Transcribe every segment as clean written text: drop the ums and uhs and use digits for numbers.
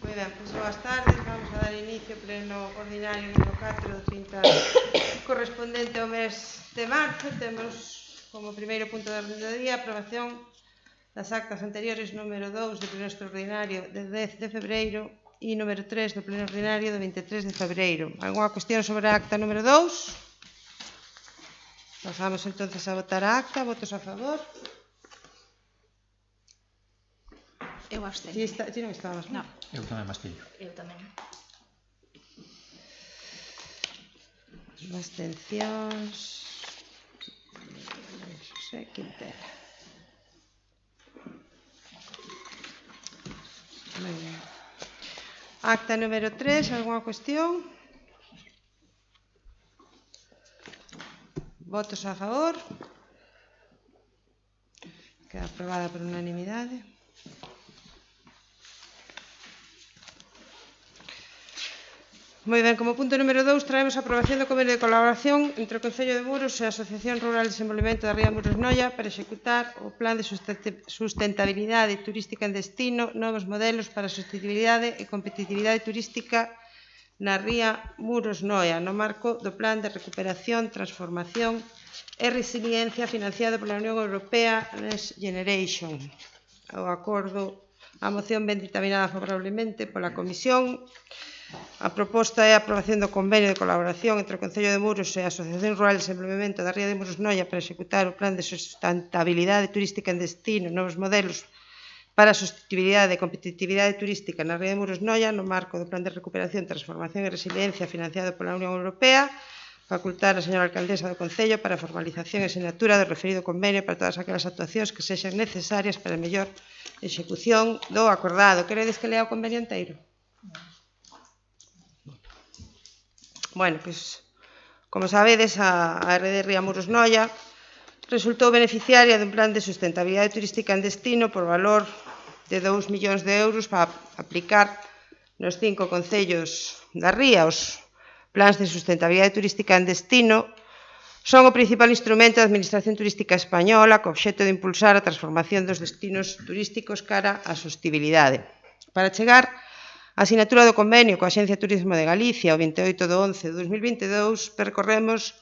Moi ben, pois boas tardes. Vamos a dar inicio ao pleno ordinario número 4 do 30 correspondente ao mes de marzo. Temos como primeiro punto de orden do día a aprobación das actas anteriores número 2 do pleno extraordinario de 10 de febreiro e número 3 do pleno ordinario do 23 de febreiro. Alguna cuestión sobre a acta número 2? Pasamos entonces a votar a acta. Votos a favor? Eu abstenho. Ti non estabas, non? Eu tamén mastillo. Eu tamén. Abstencións. José Quintela. Moi ben. Acta número 3, algunha cuestión? Votos a favor? Queda aprobada por unanimidade. Moi ben, como punto número 2 traemos a aprobación do convenio de colaboración entre o Concello de Muros e a Asociación Rural de Desenvolvemento da Ría de Muros Noia para executar o Plan de Sustentabilidade Turística en Destino, novos modelos para a sostenibilidade e competitividade turística na Ría Muros Noia, no marco do Plan de Recuperación, Transformación e Resiliencia financiado pola Unión Europea Next Generation. O acordo, a moción ben dictaminada favorablemente pola Comisión. A proposta é a aprobación do convenio de colaboración entre o Concello de Muros e a Asociación Rural de Desenvolvemento da Ría de Muros Noia para executar o Plan de Sustentabilidade Turística en Destino, novos modelos para a sostenibilidade e competitividade turística na Ría de Muros Noia no marco do Plan de Recuperación, Transformación e Resiliencia financiado pola Unión Europea, facultar a señora alcaldesa do Concello para a formalización e sinatura do referido convenio para todas aquelas actuacións que sexan necesarias para a mellor execución do acordado. Queredes que lea o convenio inteiro? Bueno, pois, como sabedes, a RD Ría Muros Noia resultou beneficiaria dun plan de sustentabilidade turística en destino por valor de 2 millóns de euros para aplicar nos 5 concellos da Ría. Os plans de sustentabilidade turística en destino son o principal instrumento da Administración Turística Española co obxecto de impulsar a transformación dos destinos turísticos cara á sostenibilidade. Para chegar a sinatura do convenio coa Axencia de Turismo de Galicia o 28 de 11 de 2022 percorremos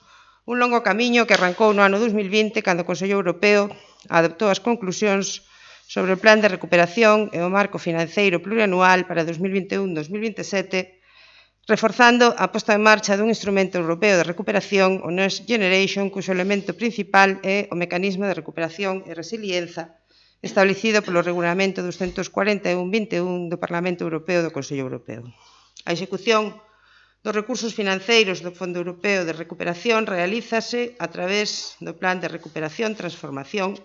un longo camiño que arrancou no ano 2020 cando o Consello Europeo adoptou as conclusións sobre o Plan de Recuperación e o Marco Financeiro Plurianual para 2021-2027, reforzando a posta en marcha dun instrumento europeo de recuperación, o Next Generation, cuxo elemento principal é o mecanismo de recuperación e resiliencia establecido polo Regulamento 241/21 do Parlamento Europeo e do Consello Europeo. A execución dos recursos financeiros do Fondo Europeo de Recuperación realízase a través do Plan de Recuperación, Transformación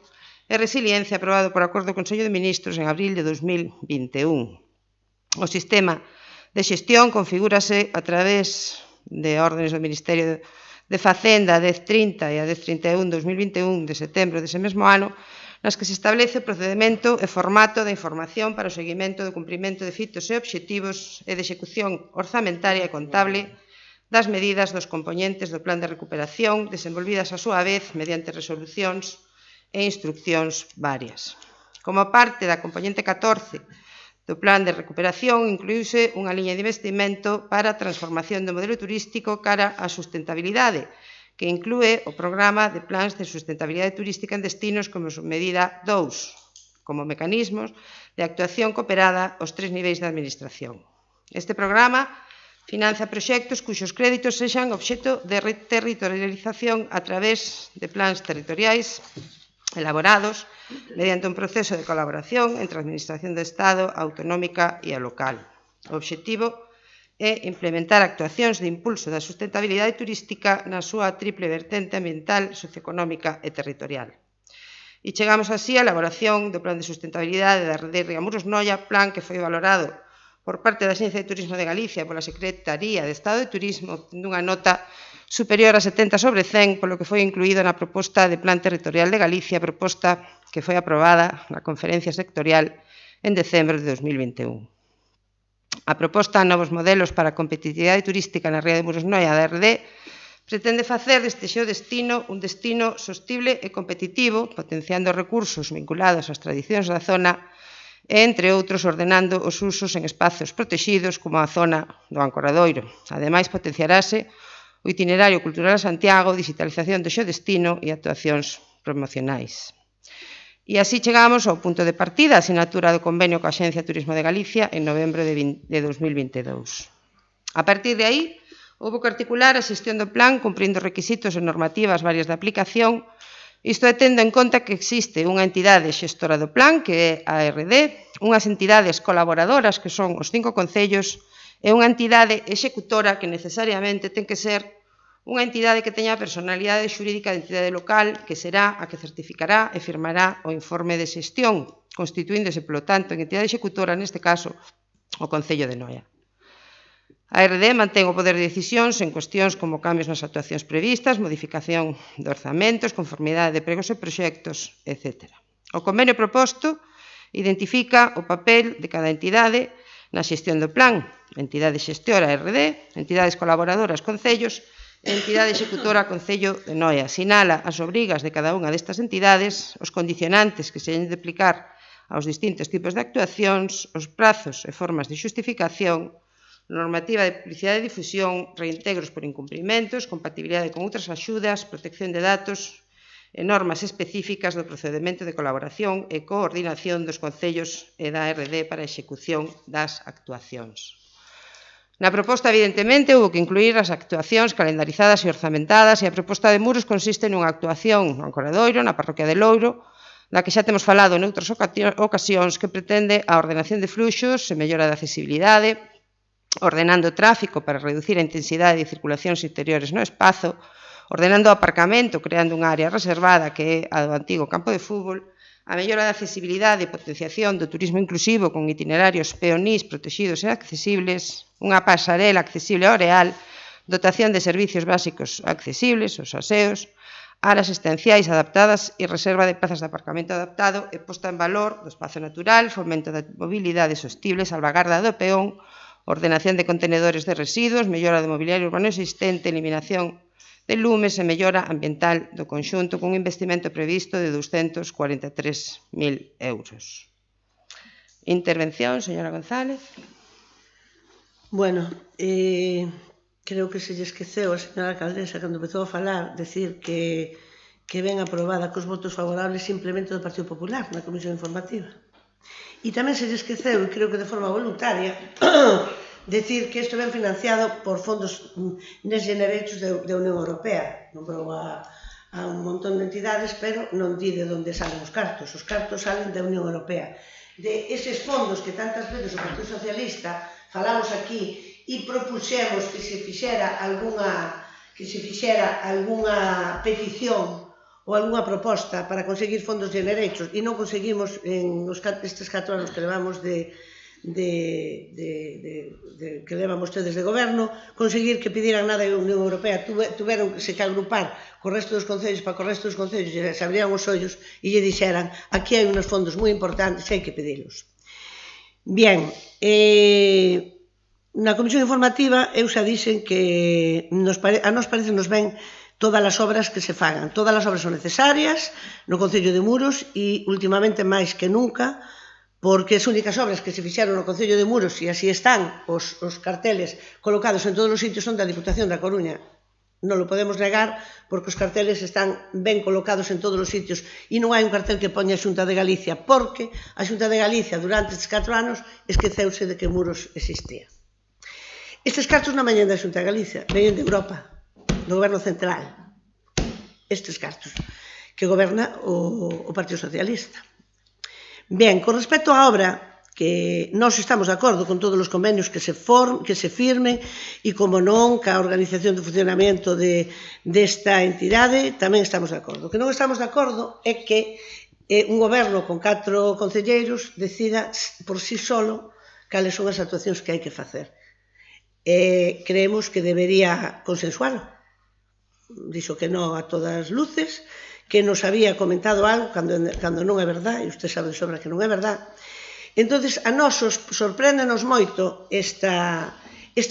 e Resiliencia aprobado por acordo do Consello de Ministros en abril de 2021. O sistema de xestión configúrase a través de órdenes do Ministerio de Facenda a 1030 e a 1031/2021 de setembro dese mesmo ano, nas que se establece o procedimento e formato da información para o seguimento do cumprimento de fitos e obxectivos e de execución orzamentaria e contable das medidas dos compoñentes do Plan de Recuperación, desenvolvidas a súa vez mediante resolucións e instruccións varias. Como parte da compoñente 14 do Plan de Recuperación, incluíuse unha liña de investimento para a transformación do modelo turístico cara á sustentabilidade, que inclúe o programa de plans de sustentabilidade turística en destinos como submedida 2, como mecanismos de actuación cooperada aos 3 niveis da Administración. Este programa financia proxectos cuxos créditos sexan obxecto de territorialización a través de plans territoriais elaborados mediante un proceso de colaboración entre a Administración do Estado, a autonómica e a local. O obxectivo é implementar actuacións de impulso da sustentabilidade turística na súa triple vertente ambiental, socioeconómica e territorial. E chegamos así á elaboración do Plan de Sustentabilidade da RD Ría Muros Noia, plan que foi valorado por parte da Axencia de Turismo de Galicia pola Secretaría de Estado de Turismo, tendo unha nota superior a 70/100, polo que foi incluído na proposta de Plan Territorial de Galicia, proposta que foi aprobada na Conferencia Sectorial en decembro de 2021. A proposta Novos Modelos para a Competitividade Turística na Ría de Muros Noia da RD pretende facer deste xeodestino un destino sostible e competitivo, potenciando recursos vinculados ás tradicións da zona e, entre outros, ordenando os usos en espazos protexidos como a zona do Ancoradoiro. Ademais, potenciarase o itinerario cultural a Santiago, digitalización do xeodestino e actuacións promocionais. E así chegamos ao punto de partida, a sinatura do convenio coa Axencia de Turismo de Galicia en novembro de 2022. A partir de aí, houve que articular a xestión do plan cumprindo requisitos e normativas varias de aplicación, isto é tendo en conta que existe unha entidade xestora do plan, que é a ARD, unhas entidades colaboradoras, que son os 5 concellos, e unha entidade executora que necesariamente ten que ser unha entidade que teña a personalidade xurídica de entidade local, que será a que certificará e firmará o informe de xestión, constituíndose, polo tanto, en entidade executora, neste caso, o Concello de Noia. A ARD mantén o poder de decisións en cuestións como cambios nas actuacións previstas, modificación de orzamentos, conformidade de pregos e proxectos, etc. O convenio proposto identifica o papel de cada entidade na xestión do plan, entidade xestora ARD, entidades colaboradoras concellos, e entidade executora Concello de Noia. Sinala as obrigas de cada unha destas entidades, os condicionantes que se deben de aplicar aos distintos tipos de actuacións, os prazos e formas de xustificación, normativa de publicidade e difusión, reintegros por incumprimentos, compatibilidade con outras axudas, protección de datos e normas específicas do procedimento de colaboración e coordinación dos concellos e da ARD para a execución das actuacións. Na proposta, evidentemente, houve que incluir as actuacións calendarizadas e orzamentadas, e a proposta de Muros consiste nunha actuación no Ancoradoiro, na parroquia de Louro, da que xa temos falado noutras ocasións, que pretende a ordenación de fluxos e mellora da accesibilidade, ordenando o tráfico para reducir a intensidade de circulacións interiores no espazo, ordenando o aparcamento, creando unha área reservada que é a do antigo campo de fútbol, a mellora da accesibilidade e potenciación do turismo inclusivo con itinerarios peonís protexidos e accesibles, unha pasarela accesible ao real, dotación de servicios básicos accesibles, os aseos, áreas existenciais adaptadas e reserva de plazas de aparcamento adaptado e posta en valor do espazo natural, fomento da mobilidade sostible, salvagarda do peón, ordenación de contenedores de residuos, mellora do mobiliario urbano existente, eliminación de lumes e mellora ambiental do conxunto cun investimento previsto de 243.000 euros. Intervención, señora González. Bueno, creo que se lle esqueceu a señora alcaldesa cando empezou a falar, decir que ven aprobada cos votos favorables simplemente do Partido Popular na Comisión Informativa. E tamén se lle esqueceu, e creo que de forma voluntaria, decir que isto ven financiado por fondos Next Generation de Unión Europea. Nombrou a un montón de entidades, pero non di de onde salen os cartos. Os cartos salen da Unión Europea. De eses fondos que tantas veces o Partido Socialista falamos aquí e propuxemos que se fixera algunha petición ou algunha proposta para conseguir fondos de derechos e non conseguimos en estes 4 anos que levamos que levan vostedes de goberno, conseguir que pidieran nada da Unión Europea. Tuveron que se agrupar co resto dos concellos para que o resto dos concellos se abriran os ollos e lle dixeran aquí hai uns fondos moi importantes e hai que pedilos. Bien, na Comisión Informativa eu xa dixen que a nos parece nos ven todas as obras que se fagan. Todas as obras son necesarias no Concello de Muros e últimamente máis que nunca, porque as únicas obras que se fixeron no Concello de Muros, e así están os carteles colocados en todos os sitios, son da Diputación da Coruña. Non lo podemos negar, porque os carteles están ben colocados en todos os sitios e non hai un cartel que poña a Xunta de Galicia, porque a Xunta de Galicia durante estes 4 anos esqueceuse de que Muros existía. Estes cartos non veñen da Xunta de Galicia, veñen de Europa, do Goberno Central. Estes cartos que goberna o Partido Socialista. Ben, con respecto á obra, que nós estamos de acordo con todos os convenios que se firmen e, como non, ca organización de funcionamento desta entidade, tamén estamos de acordo. O que non estamos de acordo é que un goberno con 4 concelleiros decida por sí solo cales son as actuacións que hai que facer. Creemos que debería consensualo. Dixo que non a todas luces, que nos había comentado algo cando non é verdad, e usted sabe de sobra que non é verdad. Entonces, a nós sorpréndenos moito esta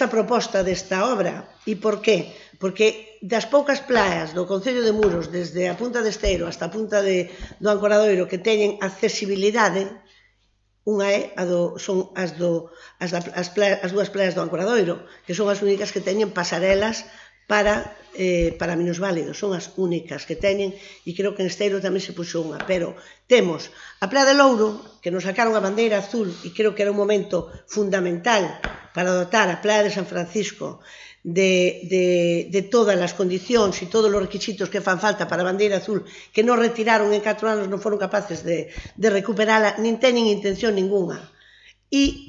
proposta desta obra. E por qué? Porque das poucas playas do Concello de Muros, desde a punta de Esteiro hasta a punta do Ancoradoiro, que teñen accesibilidade, Unha son as dúas playas do Ancoradoiro, que son as únicas que teñen pasarelas para minusválidos, son as únicas que teñen, e creo que en Esteiro tamén se puxo unha, pero temos a Playa de Louro, que nos sacaron a bandeira azul, e creo que era un momento fundamental para dotar a Playa de San Francisco de todas as condicións e todos os requisitos que fan falta para a bandeira azul, que non retiraron en 4 anos, non foron capaces de recuperala, nin teñen intención ninguna. E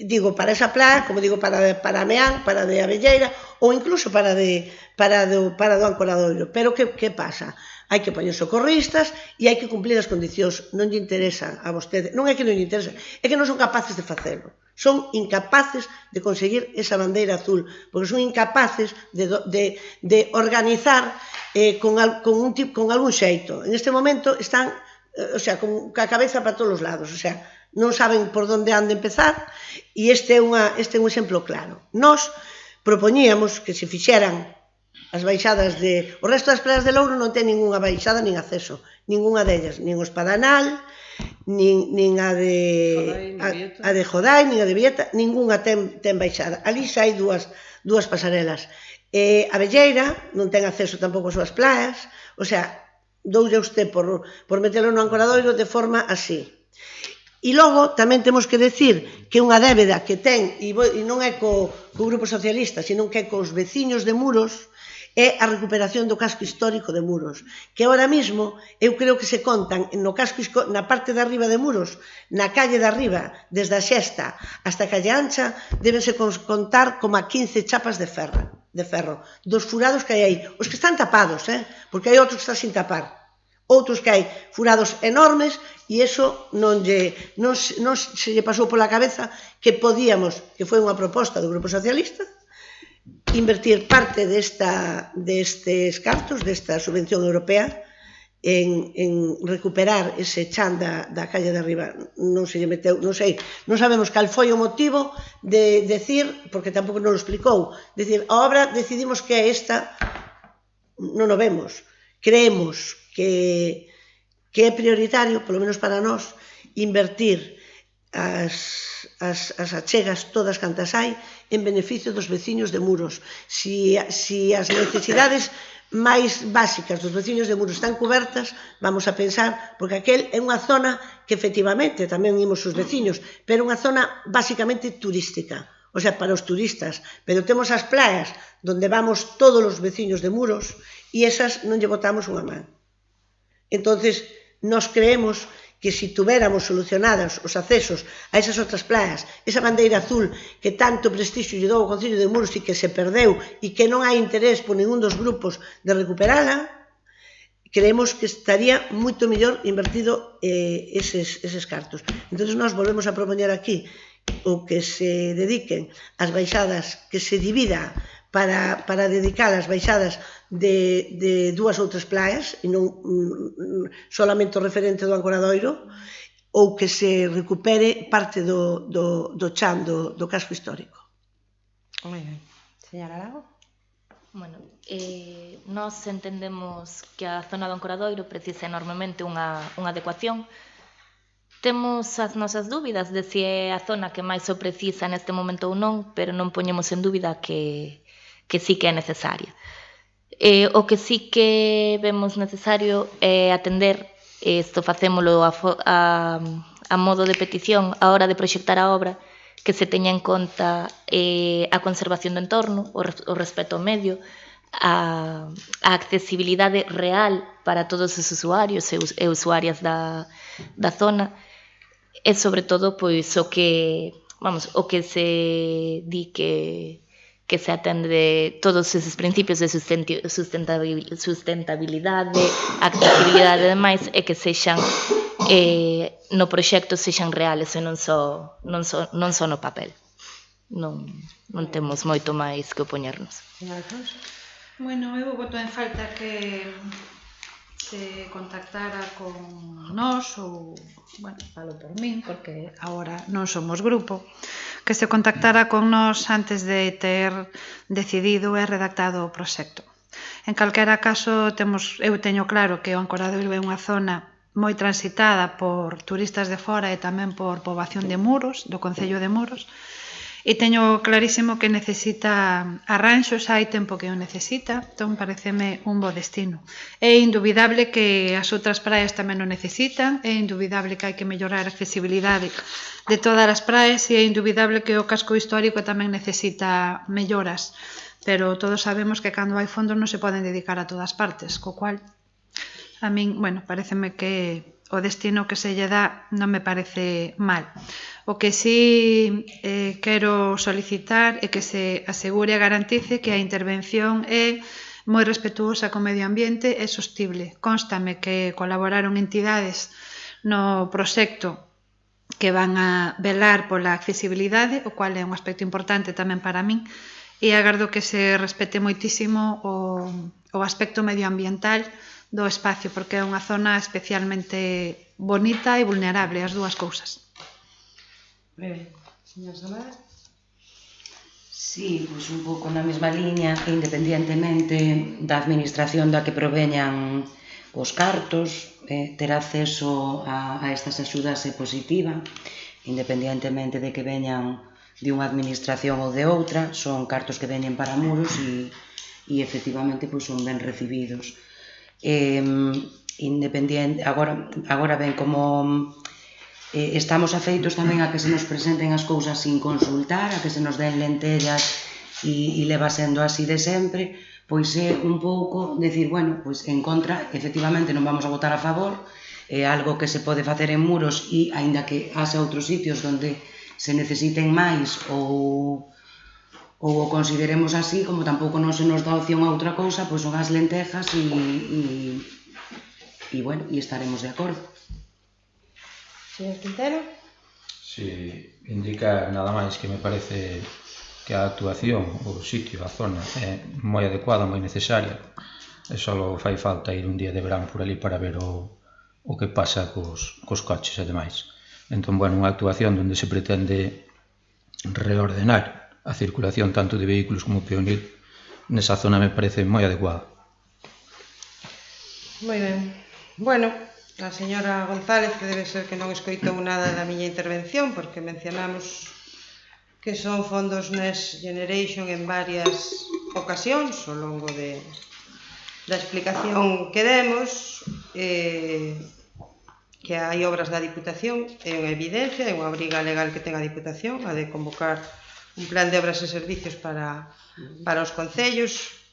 digo, para esa playa, como digo, para Meán, para de Abelleira, ou incluso para do Ancoradoiro. Pero que pasa? Hai que poñer socorristas e hai que cumplir as condicións. Non lle interesa a vostede, non é que non lle interesa, é que non son capaces de facelo. Son incapaces de conseguir esa bandeira azul, porque son incapaces de organizar con algún xeito. En este momento están, con a cabeza para todos os lados, non saben por onde han de empezar, e este é un exemplo claro. Nós propoñíamos que se fixeran as baixadas o resto das playas de Louro non ten ninguna baixada nin acceso, ninguna delas, nin o Espadanal, nin a de Jodai, nin a de Villeta, ninguna ten baixada. Ali xa hai dúas pasarelas. A Velleira non ten acceso tampouco ás súas playas, doulle a usted por metelo no Ancoradoiro de forma así. E logo tamén temos que decir que unha débeda que ten, e non é co Grupo Socialista, sino que é cos veciños de Muros, é a recuperación do casco histórico de Muros, que ahora mismo eu creo que se contan na parte de arriba de Muros, na calle de arriba, desde a Xesta hasta a calle Ancha, debense contar como a 15 chapas de ferro, dos furados que hai aí, os que están tapados, porque hai outros que están sin tapar, outros que hai furados enormes, e iso non se lle pasou pola cabeza que podíamos, que foi unha proposta do Grupo Socialista, invertir parte destes cartos, desta subvención europea, en recuperar ese chan da calle de arriba. Non se lle meteu, non sei, non sabemos cal foi o motivo de decir, porque tampouco non o explicou, decir, a obra decidimos que é esta, non o vemos. Creemos que é prioritario, polo menos para nós, invertir as achegas todas cantas hai en beneficio dos veciños de Muros. Si as necesidades máis básicas dos veciños de Muros están cobertas, vamos a pensar, porque aquel é unha zona que efectivamente tamén imos os veciños, pero unha zona basicamente turística, para os turistas, pero temos as playas donde vamos todos os veciños de Muros e esas non lle botamos unha man. Entonces, nos creemos que se tuviéramos solucionados os accesos a esas outras playas, esa bandeira azul que tanto prestixio lle dou ao Concello de Muros e que se perdeu e que non hai interés por ningún dos grupos de recuperala, creemos que estaría moito mellor invertido eses cartos. Entón, nós volvemos a propoñer aquí o que se dediquen as baixadas, que se divida para dedicar as baixadas de dúas outras playas e non solamente o referente do Ancoradoiro, ou que se recupere parte do chan do casco histórico. Moi ben. Señora Lago? Bueno, nós entendemos que a zona do Ancoradoiro precisa enormemente unha adecuación. Temos as nosas dúbidas de se é a zona que máis o precisa neste momento ou non, pero non poñemos en dúbida que sí que é necesaria. O que sí que vemos necesario é atender, isto facémolo a modo de petición a hora de proxectar a obra, que se teña en conta a conservación do entorno, o respeto ao medio, a accesibilidade real para todos os usuarios e usuarias da zona, e sobre todo pois o que se di que se atende todos eses principios de sustentabilidade, accesibilidade e demais, e que sexan no proxecto sexan reales e non só no papel. Non temos moito máis que opoñernos. Bueno, eu boto en falta que se contactara con nós ou, falo por min, porque agora non somos grupo, que se contactara con nós antes de ter decidido e redactado o proxecto. En calquera caso, eu teño claro que o Ancoradoiro é unha zona moi transitada por turistas de fora e tamén por poboación de Muros, do Concello de Muros, e teño clarísimo que necesita arranxos, hai tempo que o necesita, entón pareceme un bo destino. É indubidable que as outras praias tamén o necesitan, é indubidable que hai que mellorar a accesibilidade de todas as praias e é indubidable que o casco histórico tamén necesita melloras, pero todos sabemos que cando hai fondos non se poden dedicar a todas partes, co cual a min, bueno, pareceme que o destino que se lle dá non me parece mal. O que sí quero solicitar é que se asegure e garantice que a intervención é moi respetuosa co medio ambiente e sostible. Constame que colaboraron entidades no proxecto que van a velar pola accesibilidade, o cual é un aspecto importante tamén para min, e agardo que se respete moitísimo o aspecto medioambiental do espacio, porque é unha zona especialmente bonita e vulnerable, as dúas cousas. Moi ben. Señor Samara? Sí, pois un pouco na mesma liña, independientemente da administración da que proveñan os cartos, ter acceso a estas axudas é positiva, independientemente de que veñan de unha administración ou de outra, son cartos que veñen para Muros e efectivamente pois son ben recibidos. Agora ben, como estamos afeitos tamén a que se nos presenten as cousas sin consultar, a que se nos den lentellas e leva sendo así de sempre, pois é un pouco decir, bueno, pois en contra, efectivamente non vamos a votar a favor, é algo que se pode facer en Muros e aínda que haxa outros sitios onde se necesiten máis ou o consideremos así, como tampouco non se nos dá opción a outra cousa, pois son as lentejas e bueno, e estaremos de acordo. Señor Quintero? Si, indicar nada máis que me parece que a actuación, o sitio, a zona é moi adecuada, moi necesaria, e só fai falta ir un día de verán por ali para ver o que pasa cos coches e demais. Entón, bueno, unha actuación onde se pretende reordenar a circulación tanto de vehículos como peonil nesa zona me parece moi adecuada. Moi ben. Bueno, a señora González, que debe ser que non escoitou nada da miña intervención, porque mencionamos que son fondos Next Generation en varias ocasións ao longo da explicación que demos, que hai obras da Diputación, é unha evidencia, é unha obriga legal que ten a Diputación, a de convocar un plan de obras e servicios para os concellos.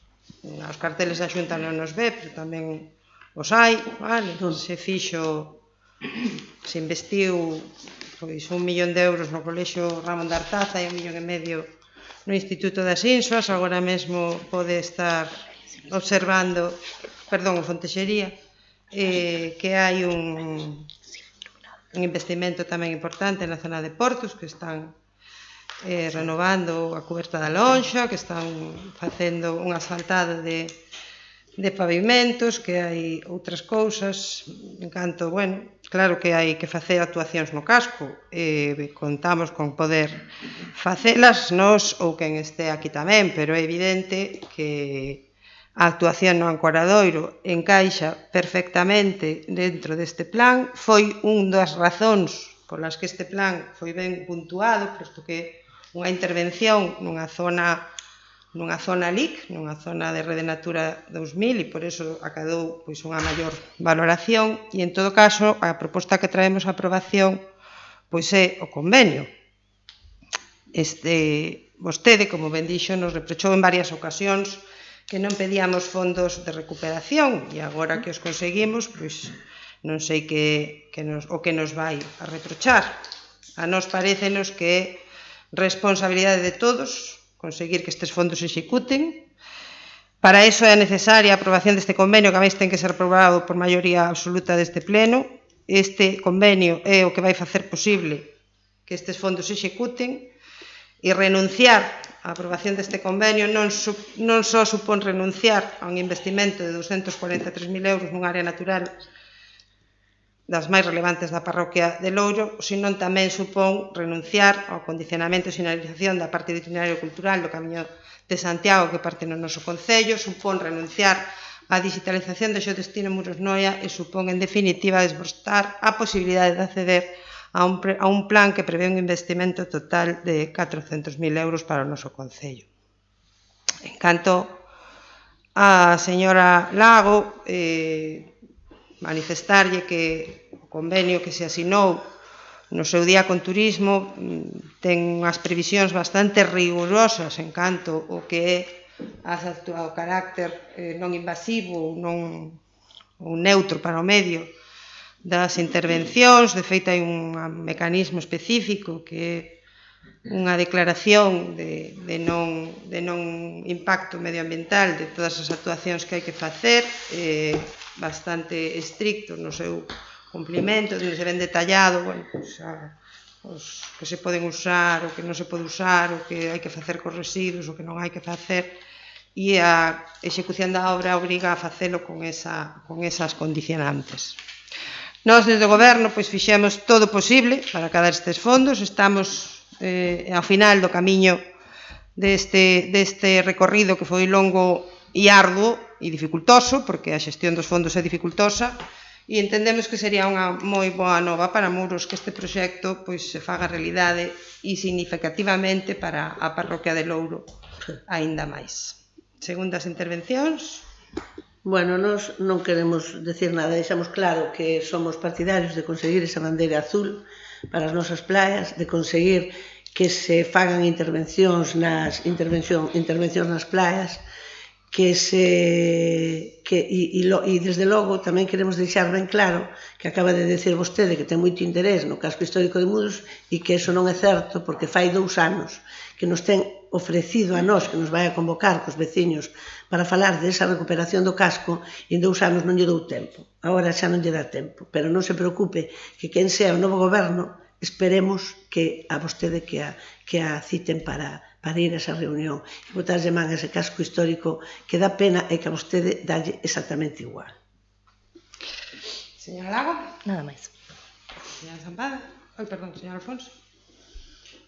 Os carteles da Xunta non nos ve, pero tamén os hai, vale? Se investiu pois 1 millón de euros no Colexio Ramón de Artaza e 1,5 millón no Instituto das Insoas. Agora mesmo pode estar observando, perdón, o Fontexería, que hai un investimento tamén importante na zona de Portos, que están renovando a cuberta da lonxa, que están facendo unha asfaltada de pavimentos, que hai outras cousas. En canto, bueno, claro que hai que facer actuacións no casco, contamos con poder facelas nós ou quen este aquí tamén, pero é evidente que a actuación no Ancoradoiro encaixa perfectamente dentro deste plan. Foi unha das razóns polas que este plan foi ben puntuado, posto que unha intervención nunha zona LIC, nunha zona de Rede Natura 2000, e por iso acadou pois unha maior valoración, e en todo caso a proposta que traemos a aprobación pois é o convenio. Vostede, como ben dixo, nos reprochou en varias ocasións que non pedíamos fondos de recuperación, e agora que os conseguimos, pois non sei o que nos vai a reprochar. A nós parécenos que é responsabilidade de todos conseguir que estes fondos se executen. Para iso é necesaria a aprobación deste convenio, que a máis ten que ser aprobado por maioría absoluta deste pleno. Este convenio é o que vai facer posible que estes fondos se executen, e renunciar á aprobación deste convenio non só supón renunciar a un investimento de 243.000 euros nunha área natural das máis relevantes da parroquia de Louro, senón tamén supón renunciar ao condicionamento e sinalización da parte do itinerario cultural do Camiño de Santiago que parte no noso concello, supón renunciar a digitalización do Xeodestino Muros Noia e supón, en definitiva, desbostar a posibilidade de acceder a un plan que prevé un investimento total de 400.000 euros para o noso concello. En canto a señora Lago, manifestarlle que o convenio que se asinou no seu día con turismo ten unhas previsións bastante rigurosas en canto o que é o carácter non invasivo ou neutro para o medio das intervencións. De feito, hai un mecanismo específico que é unha declaración de non impacto medioambiental de todas as actuacións que hai que facer, bastante estricto no seu cumplimento, onde se ven detallado os que se poden usar, o que non se pode usar, o que hai que facer cos residuos, o que non hai que facer, e a execución da obra obriga a facelo con esas condicionantes. Nós, desde o Goberno, fixemos todo o posible para acadar estes fondos. Estamos ao final do camiño deste recorrido que foi longo e arduo e dificultoso, porque a xestión dos fondos é dificultosa, e entendemos que sería unha moi boa nova para Muros que este proxecto se faga realidade e significativamente para a parroquia de Louro aínda máis. Segundas intervencións. Bueno, nós non queremos decir nada, deixamos claro que somos partidarios de conseguir esa bandeira azul para as nosas playas, de conseguir que se fagan intervencións nas playas, e desde logo tamén queremos deixar ben claro que acaba de decir vostede que ten moito interés no casco histórico de Muros e que eso non é certo, porque fai 2 anos que nos ten ofrecido a nós que nos vai a convocar cos veciños para falar desa recuperación do casco e en 2 anos non lle dou tempo. Agora xa non lle dá tempo, pero non se preocupe que quen sea o novo goberno esperemos que a vostede que a citen para ir a esa reunión e botarlle man a ese casco histórico que dá pena e que a vostede dalle exactamente igual. Señora Lago. Nada máis. Señora Zampada. Perdón, señor Alfonso.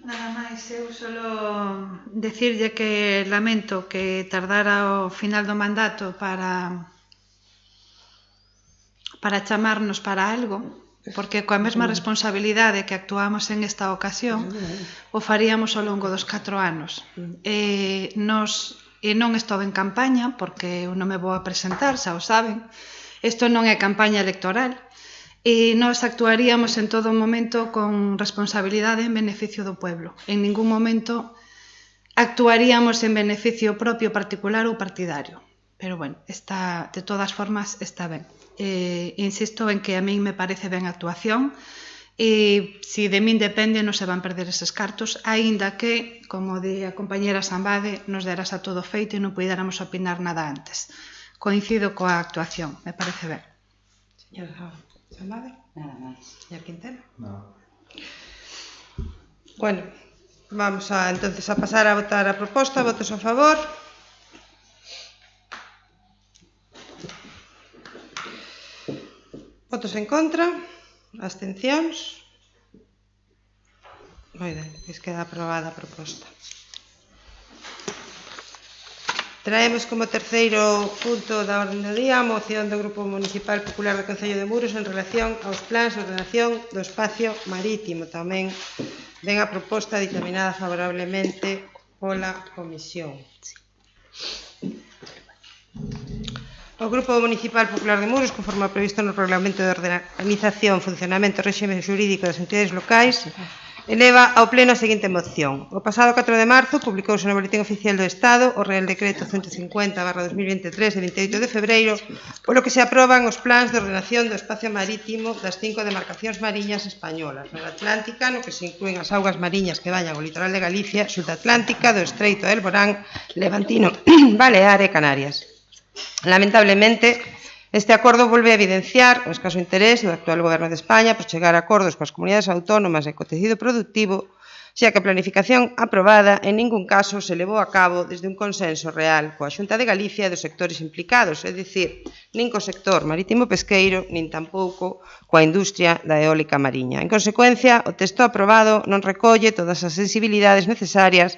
Nada máis, eu solo decirlle que lamento que tardara o final do mandato para chamarnos para algo, porque coa mesma responsabilidade que actuamos en esta ocasión o faríamos ao longo dos 4 anos. Non estou en campaña, porque eu non me vou a presentar, xa o saben. Isto non é campaña electoral. E nós actuaríamos en todo momento con responsabilidade en beneficio do pueblo. En ningún momento actuaríamos en beneficio propio, particular ou partidario. Pero, bueno, de todas formas está ben. Insisto en que a min me parece ben a actuación e se de min depende non se van perder eses cartos, aínda que, como di a compañera Sambade, nos deras a todo feito e non puidéramos opinar nada antes. Coincido coa actuación, me parece ben. Señora Sambade? Nada máis. Señor Quintero? No. Bueno, vamos entonces a pasar a votar a proposta. Votos a favor. Votos en contra. Abstencións. Moi ben, queda aprobada a proposta. Traemos como terceiro punto da orde do día a moción do Grupo Municipal Popular do Concello de Muros en relación aos plans de ordenación do espacio marítimo. Tamén ven a proposta dictaminada favorablemente pola Comisión. O Grupo Municipal Popular de Muros, conforme ao previsto no Regulamento de Organización, Funcionamento e Réxime Xurídico das Entidades Locais, eleva ao Pleno a seguinte moción. O pasado 4 de marzo publicouse no Boletín Oficial do Estado o Real Decreto 150/2023 de 28 de febreiro, polo que se aproban os plans de ordenación do espacio marítimo das 5 demarcacións mariñas españolas, na Atlántica, no que se inclúen as augas mariñas que bañan o litoral de Galicia, Sudatlántica, do Estreito de Alborán, Levantino, Balear e Canarias. Lamentablemente, este acordo volve a evidenciar o escaso interés do actual Goberno de España por chegar a acordos coas comunidades autónomas e co tecido productivo, xa que a planificación aprobada en ningún caso se levou a cabo desde un consenso real coa Xunta de Galicia e dos sectores implicados, é dicir, nin co sector marítimo pesqueiro, nin tampouco coa industria da eólica mariña. En consecuencia, o texto aprobado non recolle todas as sensibilidades necesarias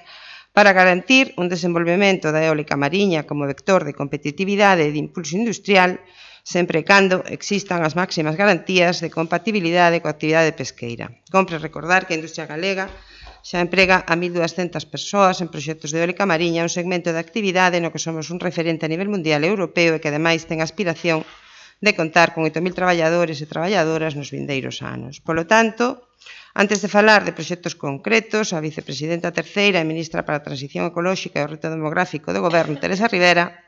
para garantir un desenvolvemento da eólica mariña como vector de competitividade e de impulso industrial, sempre e cando existan as máximas garantías de compatibilidade coa actividade pesqueira. Compre recordar que a industria galega xa emprega a 1.200 persoas en proxectos de eólica mariña, un segmento de actividade no que somos un referente a nivel mundial e europeo e que ademais ten aspiración de contar con 8.000 traballadores e traballadoras nos vindeiros anos. Polo tanto, antes de falar de proxectos concretos, a vicepresidenta terceira e ministra para a Transición Ecolóxica e o Reto Demográfico do Goberno, Teresa Rivera,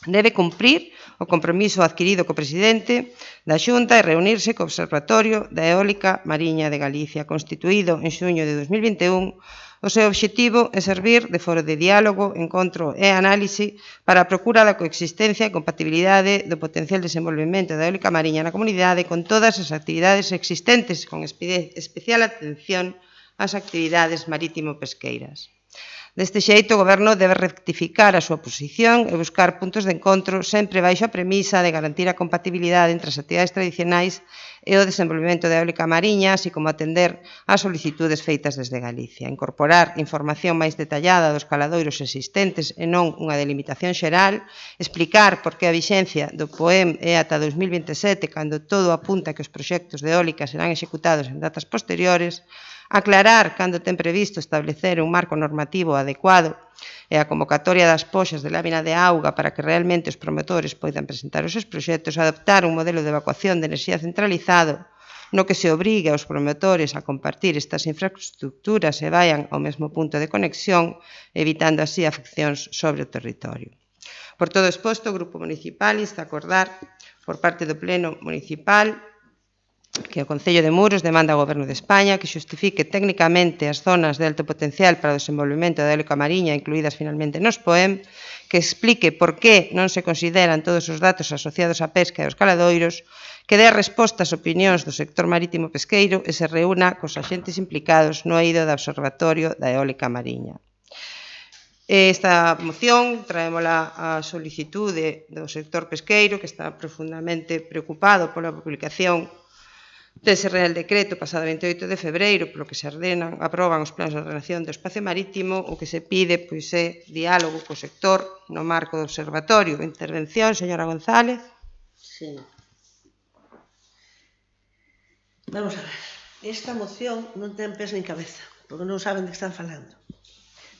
debe cumprir o compromiso adquirido co presidente da Xunta e reunirse co Observatorio da Eólica Mariña de Galicia, constituído en xuño de 2021. O seu obxectivo é servir de foro de diálogo, encontro e análise para a procura da coexistencia e compatibilidade do potencial desenvolvemento da eólica mariña na comunidade con todas as actividades existentes, con especial atención ás actividades marítimo-pesqueiras. Deste xeito, o Goberno debe rectificar a súa posición e buscar puntos de encontro sempre baixo a premisa de garantir a compatibilidade entre as actividades tradicionais e o desenvolvemento da eólica mariña, así como atender ás solicitudes feitas desde Galicia. Incorporar información máis detallada dos caladoiros existentes e non unha delimitación xeral, explicar por que a vixencia do POEM é ata 2027, cando todo apunta que os proxectos de eólica serán executados en datas posteriores, aclarar cando ten previsto establecer un marco normativo adecuado e a convocatoria das poxas de lámina de auga para que realmente os promotores poidan presentar os seus proxectos, adoptar un modelo de evacuación de enerxía centralizado no que se obrigue aos promotores a compartir estas infraestructuras e vayan ao mesmo punto de conexión, evitando así afeccións sobre o territorio. Por todo exposto, o Grupo Municipal insta a acordar por parte do Pleno Municipal que o Concello de Muros demanda ao Goberno de España que xustifique técnicamente as zonas de alto potencial para o desenvolvemento da eólica mariña incluídas finalmente nos POEM, que explique por que non se consideran todos os datos asociados á pesca e aos caladoiros, que dé resposta ás opinións do sector marítimo pesqueiro e se reúna cos axentes implicados no eido do Observatorio da Eólica Mariña. Esta moción traémola a solicitude do sector pesqueiro que está profundamente preocupado pola publicación dese Real Decreto pasado 28 de febreiro, polo que se aproban os plans de ordenación do espacio marítimo, o que se pide pois é diálogo co sector no marco do observatorio. Intervención, señora González. Sí. Vamos a ver. Esta moción non ten pés nin cabeza, porque non saben de que están falando.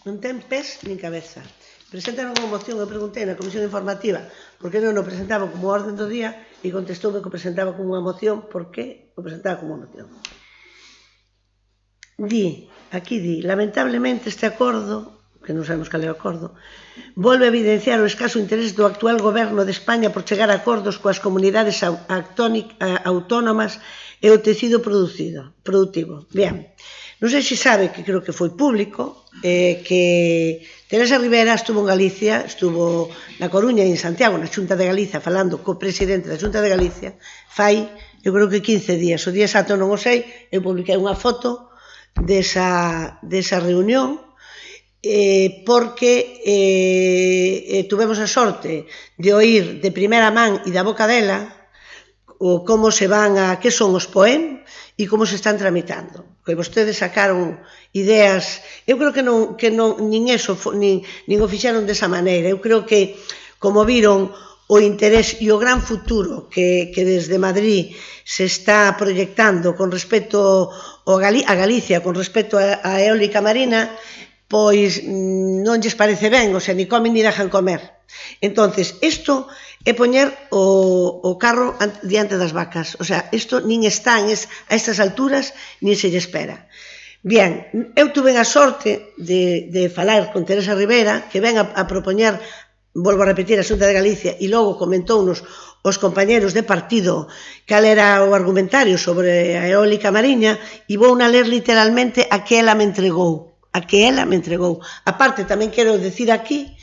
Non ten pés nin cabeza. Presentaron unha moción, eu preguntei na comisión informativa por que non o presentaban como orden do día e contestoume que o presentaba como unha moción, por que o presentaba como unha moción. Aquí di, lamentablemente este acordo, que non sabemos cal é o acordo, volve a evidenciar o escaso interés do actual goberno de España por chegar a acordos coas comunidades autónomas e o tecido productivo. Bien, non sei se sabe, que creo que foi público, que Teresa Rivera estuvo en Galicia, estuvo na Coruña e en Santiago, na Xunta de Galicia, falando co presidente da Xunta de Galicia, fai, eu creo que 15 días, o día exacto non o sei, eu publiquei unha foto desa reunión, porque tuvemos a sorte de oír de primeira man e da boca dela o como se van a, que son os POEM e como se están tramitando. Que vostedes sacaron ideas, eu creo que non nin o fixeron desa maneira. Eu creo que, como viron o interés e o gran futuro que desde Madrid se está proyectando con respecto a Galicia, con respecto a eólica marina, pois non lles parece ben, o sea, ni comen ni dejan comer. Entonces, isto é poñer o carro diante das vacas. O sea, isto nin está a estas alturas, nin se lle espera. Bien, eu tuve a sorte de falar con Teresa Rivera, que ven a propoñer, volvo a repetir, a Xunta de Galicia, e logo comentounos os compañeros de partido cal era o argumentario sobre a eólica mariña, e vou a ler literalmente a que ela me entregou. Aparte, tamén quero decir aquí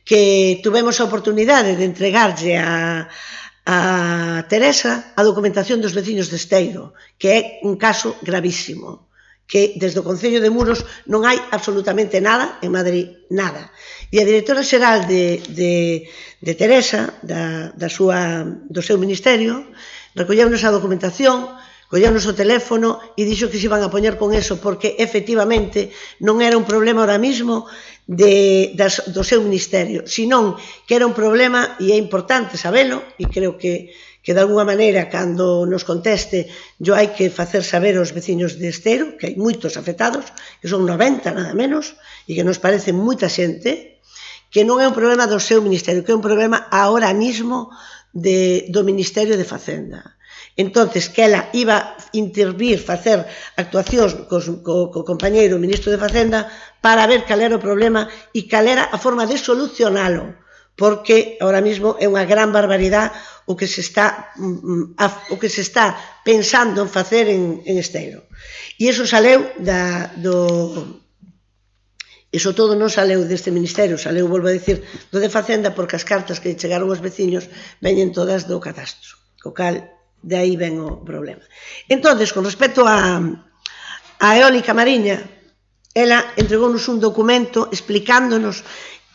que tuvemos a oportunidade de entregarlle a Teresa a documentación dos veciños de Esteiro, que é un caso gravísimo, que desde o Concello de Muros non hai absolutamente nada en Madrid, nada. E a directora xeral de Teresa, do seu ministerio, recolleu esa documentación colleunos o teléfono e dixo que se iban a poñer con eso, porque efectivamente non era un problema ahora mismo do seu ministerio, senón que era un problema, e é importante sabelo, e creo que de alguna maneira, cando nos conteste, yo hai que facer saber aos veciños de Esteiro, que hai moitos afectados, que son 90 nada menos, e que nos parece moita xente, que non é un problema do seu ministerio, que é un problema ahora mismo do Ministerio de Facenda. Entonces, que ela iba a intervir, facer actuacións co compañeiro ministro de Facenda para ver cal era o problema e cal era a forma de solucionalo, porque ahora mismo é unha gran barbaridade o que se está pensando en facer en Esteiro. E iso saleu iso todo non saleu deste ministerio, saleu, volvo a dicir, do de Facenda, porque as cartas que chegaron aos veciños veñen todas do cadastro, co cal de aí ven o problema. Entón, con respecto a eólica mariña, ela entregounos un documento explicándonos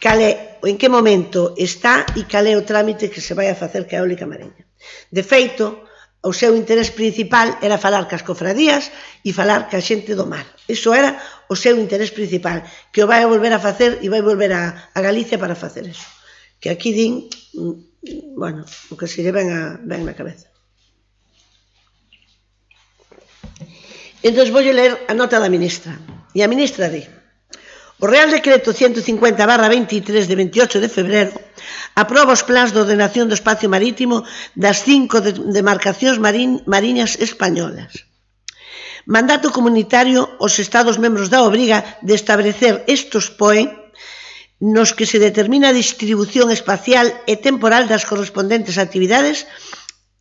en que momento está e cal é o trámite que se vai a facer ca eólica mariña. De feito, o seu interés principal era falar cas cofradías e falar ca xente do mar. Iso era o seu interés principal, que o vai a volver a facer e vai volver a Galicia para facer eso. Que aquí din, bueno, o que se lle ven na cabeza. Entón, vou ler a nota da ministra. E a ministra di: o Real Decreto 150/23 de 28 de febrero aproba os plans de ordenación do espacio marítimo das 5 demarcacións mariñas españolas. Mandato comunitario aos Estados membros da obriga de establecer estos POE nos que se determina a distribución espacial e temporal das correspondentes actividades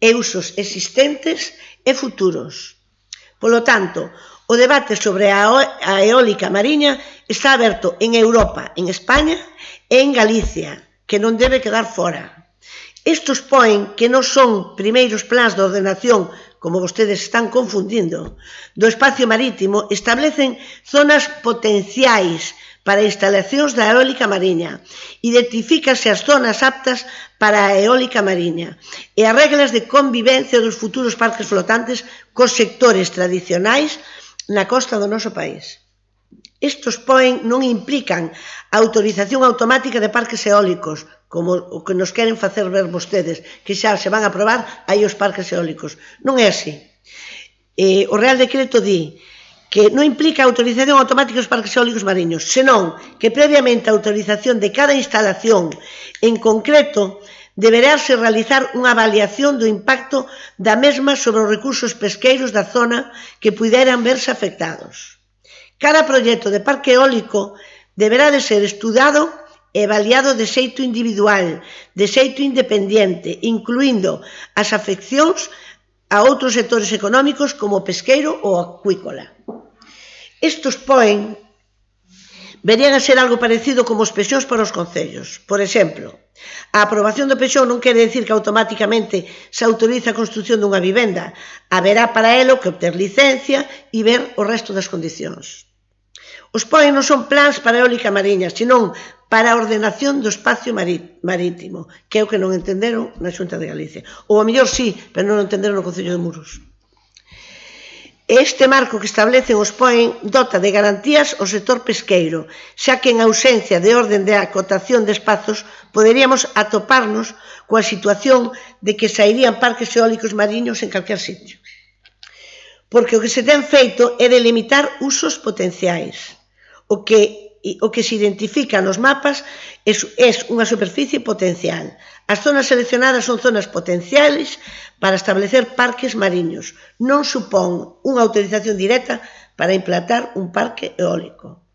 e usos existentes e futuros. Polo tanto, o debate sobre a eólica mariña está aberto en Europa, en España e en Galicia, que non debe quedar fora. Estos POE, que non son primeiros plans de ordenación, como vostedes están confundindo, do espacio marítimo, establecen zonas potenciais para instalacións da eólica mariña, identifícase as zonas aptas para a eólica mariña e as reglas de convivencia dos futuros parques flotantes cos sectores tradicionais na costa do noso país. Estos POE non implican a autorización automática de parques eólicos, como o que nos queren facer ver vostedes, que xa se van a aprobar aí os parques eólicos. Non é así. O Real Decreto di que non implica a autorización automática dos parques eólicos mariños, senón que previamente a autorización de cada instalación en concreto deberase realizar unha avaliación do impacto da mesma sobre os recursos pesqueiros da zona que puderan verse afectados. Cada proxecto de parque eólico deberá de ser estudado e avaliado de xeito individual, de xeito independiente, incluindo as afeccións a outros sectores económicos como o pesqueiro ou acuícola. Estos POE verían a ser algo parecido como os pexóns para os concellos. Por exemplo, a aprobación do pexón non quere dicir que automáticamente se autoriza a construción dunha vivenda. Haberá para elo que obter licencia e ver o resto das condicións. Os POE non son plans para eólica mariña, senón para a ordenación do espacio marítimo, que é o que non entenderon na Xunta de Galicia. Ou a mellor sí, pero non entenderon no Concello de Muros. Este marco que establecen os POE dota de garantías ao sector pesqueiro, xa que en ausencia de orden de acotación de espazos poderíamos atoparnos coa situación de que sairían parques eólicos mariños en calquer sitio. Porque o que se ten feito é delimitar usos potenciais. O que se identifica nos mapas é unha superficie potencial. As zonas seleccionadas son zonas potenciais para establecer parques mariños. Non supón unha autorización directa para implantar un parque eólico.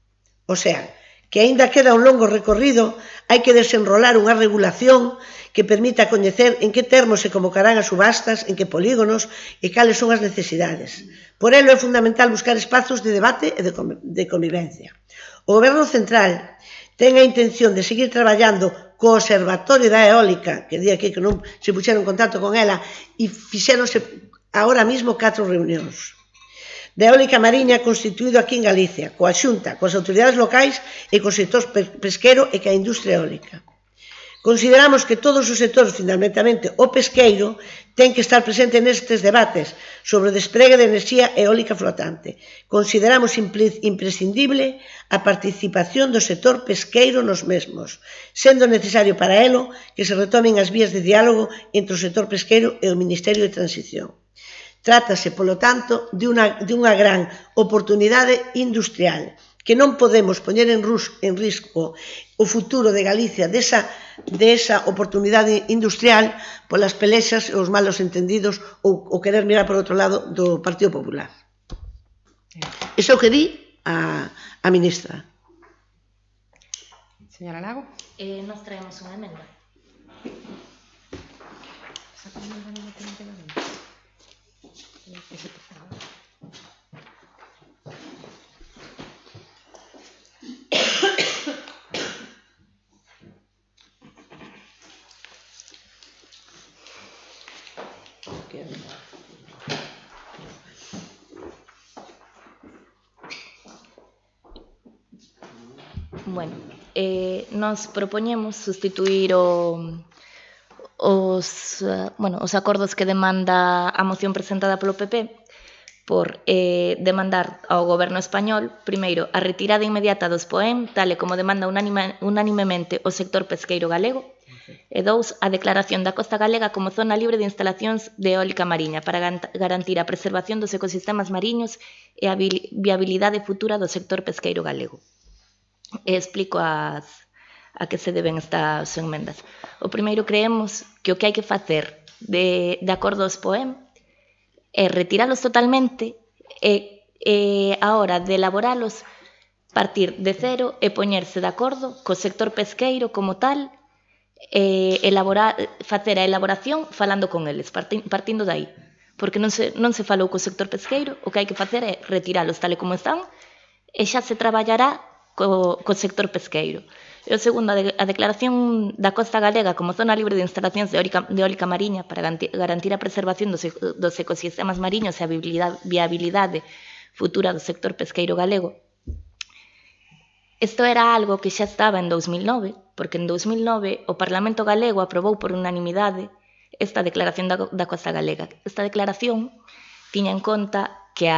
O sea, que aínda queda un longo recorrido, hai que desenrolar unha regulación que permita coñecer en que termos se convocarán as subastas, en que polígonos e cales son as necesidades. Por elo é fundamental buscar espazos de debate e de convivencia. O Goberno Central ten a intención de seguir traballando co Observatorio da Eólica, que di aquí que non se puxeron en contacto con ela, e fixéronse agora mesmo 4 reunións de eólica mariña constituído aquí en Galicia, coa Xunta, coas autoridades locais e co sector pesquero e coa industria eólica. Consideramos que todos os sectores, fundamentalmente o pesqueiro, ten que estar presente nestes debates sobre o despregue de enerxía eólica flotante. Consideramos imprescindible a participación do sector pesqueiro nos mesmos, sendo necesario para elo que se retomen as vías de diálogo entre o sector pesqueiro e o Ministerio de Transición. Trátase, polo tanto, de unha gran oportunidade industrial, que non podemos poñer en risco o futuro de Galicia desa oportunidade industrial polas pelexas e os malos entendidos ou querer mirar por outro lado do Partido Popular. Iso é o que di a ministra. Señora Lago. Nós traemos unha emenda. Bueno, nós propoñemos sustituir os acordos que demanda a moción presentada polo PP por demandar ao goberno español, primeiro, a retirada inmediata dos POEM, tal e como demanda unanimemente o sector pesqueiro galego, e dous, a declaración da costa galega como zona libre de instalacións de eólica mariña para garantir a preservación dos ecosistemas mariños e a viabilidade futura do sector pesqueiro galego. E explico a que se deben estas enmendas. O primeiro, creemos que o que hai que facer de acordo aos POEM é retiralos totalmente e a hora de elaboralos partir de cero e poñerse de acordo co sector pesqueiro como tal, facer a elaboración falando con eles, partindo de aí. Porque non se falou co sector pesqueiro, o que hai que facer é retiralos tal e como están e xa se traballará co sector pesqueiro. E o segundo, a declaración da costa galega como zona libre de instalacións de eólica mariña para garantir a preservación dos ecosistemas mariños e a viabilidade futura do sector pesqueiro galego. Isto era algo que xa estaba en 2009, porque en 2009 o Parlamento galego aprobou por unanimidade esta declaración da costa galega. Esta declaración tiña en conta que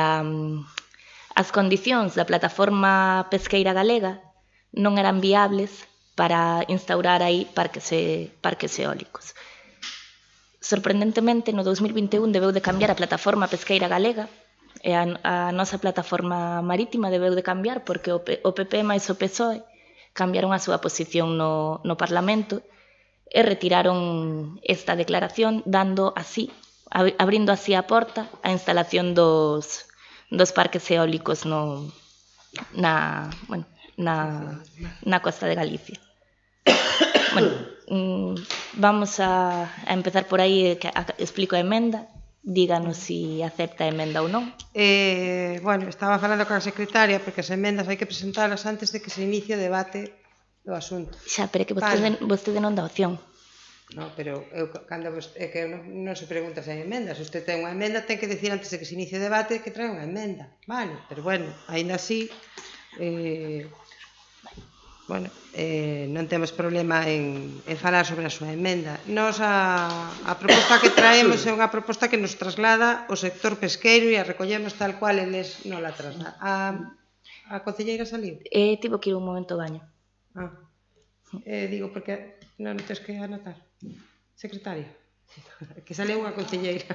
as condicións da plataforma pesqueira galega non eran viables para instaurar aí parques eólicos. Sorprendentemente, no 2021 debeu de cambiar a plataforma pesqueira galega e a nosa plataforma marítima debeu de cambiar porque o PP máis o PSOE cambiaron a súa posición no Parlamento e retiraron esta declaración abrindo así a porta a instalación dos parques eólicos na costa de Galicia. Bueno, vamos a empezar por aí, explico a emenda, díganos se acepta a emenda ou non. Bueno, estaba falando con a secretaria porque as emendas hai que presentarlas antes de que se inicie o debate do asunto. Xa, pero é que vostede non dá opción. No, pero é que non se pregunta se hai emendas. Se usted ten unha emenda, ten que decir antes de que se inicie o debate que trae unha emenda. Vale, pero bueno, ainda así non temos problema en falar sobre a súa emenda. Nos a proposta que traemos é unha proposta que nos traslada o sector pesqueiro e a recollemos tal cual eles non la traslada. A concelleira saliu? Tivo que ir un momento ao baño. Digo, porque non tens que anotar. Secretaria, que sale unha concelleira.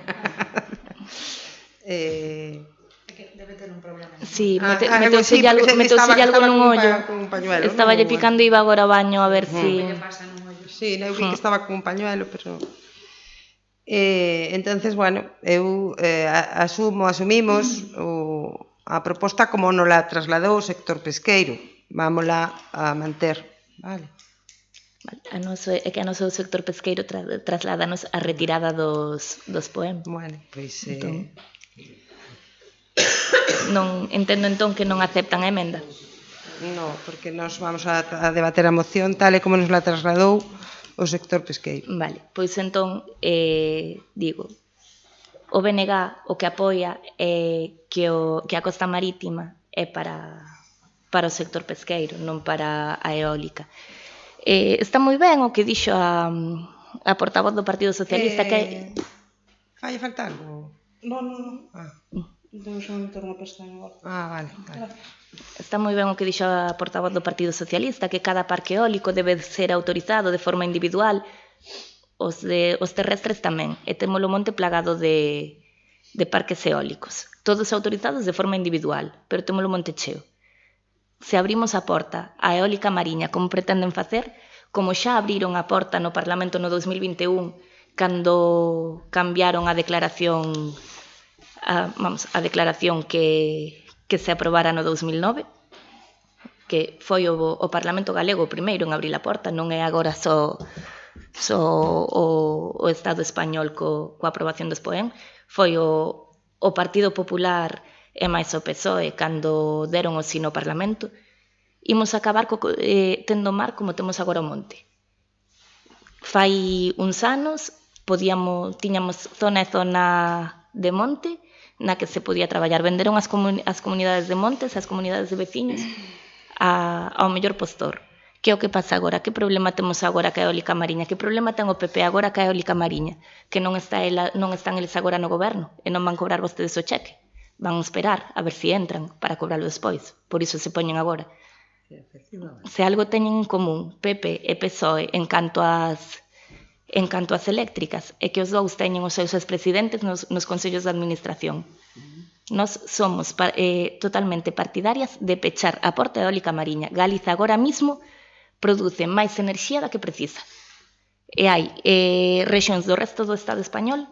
Debe ter un problema. Sí, metouselle algo nun ollo. Estaba lle picando e iba agora ao baño a ver si... Sí, eu vi que estaba con un pañuelo, pero... Entonces, bueno, eu asumimos a proposta como nos la trasladou o sector pesqueiro. Vámola a manter, vale? É que a noso sector pesqueiro trasládanos a retirada dos POEM. Bueno, pois... Non entendo entón que non aceptan a emenda. Non, porque nós vamos a debater a moción tal e como nos la trasladou o sector pesqueiro. Vale, pois entón, digo, o BNG o que apoia é que a costa marítima é para o sector pesqueiro, non para a eólica. Está moi ben o que dixo a portavoz do Partido Socialista que... Fai falta algo? Non. Temos un entorno pestaña agora. Vale. Está moi ben o que dixo a portavoz do Partido Socialista, que cada parque eólico debe ser autorizado de forma individual, os terrestres tamén, e temos o monte plagado de parques eólicos, todos autorizados de forma individual, pero temos o monte cheo. Se abrimos a porta á eólica mariña, como pretenden facer, como xa abriron a porta no Parlamento no 2021, cando cambiaron a declaración a declaración que se aprobara no 2009, que foi o Parlamento galego o primeiro en abrir a porta, non é agora só o Estado español coa aprobación do SPOEM, foi o Partido Popular e máis o PSOE cando deron o sí no Parlamento. Imos acabar tendo mar como temos agora o monte. Fai uns anos tiñamos zona e zona de monte na que se podía traballar. Venderon as comunidades de montes, as comunidades de veciños ao mellor postor. Que é o que pasa agora? Que problema temos agora ca eólica mariña? Que problema ten o PP agora ca eólica mariña? Que non están eles agora no goberno e non van cobrar vostedes o cheque. Van esperar a ver se entran para cobrarlo despois. Por iso se poñen agora. Se algo teñen en común PP e PSOE en canto ás eléctricas é que os dous teñen os seus expresidentes nos consellos de administración. Nós somos totalmente partidarias de pechar a porta eólica mariña. Galiza agora mismo produce máis enerxía da que precisa. E hai rexións do resto do Estado español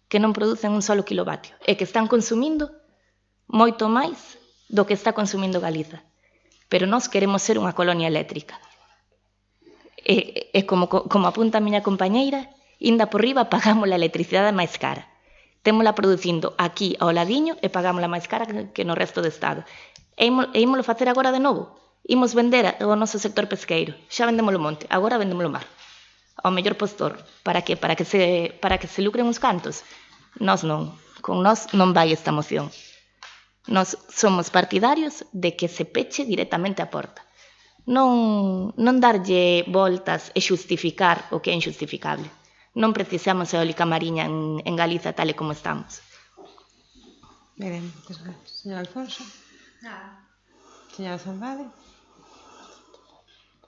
que non producen un solo kilovatio e que están consumindo moito máis do que está consumindo Galiza. Pero nós queremos ser unha colonia eléctrica. E como apunta a miña compañeira, inda por riba pagamos a electricidade máis cara. Témola producindo aquí ao ladiño e pagámola máis cara que no resto do Estado. E ímolo facer agora de novo. Imos vender o noso sector pesqueiro. Xa vendemos o monte, agora vendemos o mar. Ao mellor postor. Para que? Para que se lucren uns cantos? Nós non. Con nós non vai esta moción. Nós somos partidarios de que se peche directamente a porta. Non darlle voltas e xustificar o que é injustificable. Non precisamos eólica mariña en Galiza tal e como estamos. Ben, señor Alfonso. Señora Zambade.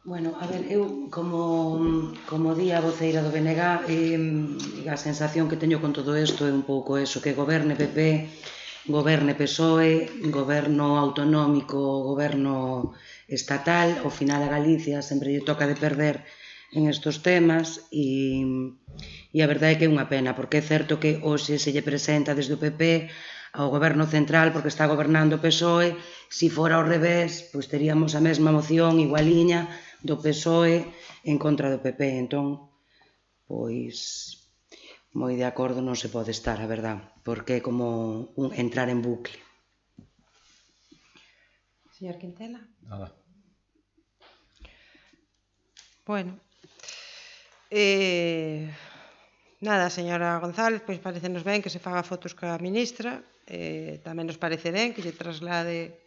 Bueno, a ver, eu como di a voceira do BNG, a sensación que teño con todo isto é un pouco eso, que goberne PP, goberne PSOE, goberno autonómico, goberno estatal, ao final a Galicia sempre lle toca de perder en estos temas e a verdade é que é unha pena, porque é certo que hoxe se lle presenta desde o PP ao goberno central porque está gobernando o PSOE, se fora ao revés, pois teríamos a mesma moción igualiña do PSOE en contra do PP, entón, pois, moi de acordo non se pode estar, a verdade, porque é como entrar en bucle. Señor Quintela. Nada. Bueno. Nada, señora González, pois parecenos ben que se faga fotos ca ministra, tamén nos parece ben que lle traslade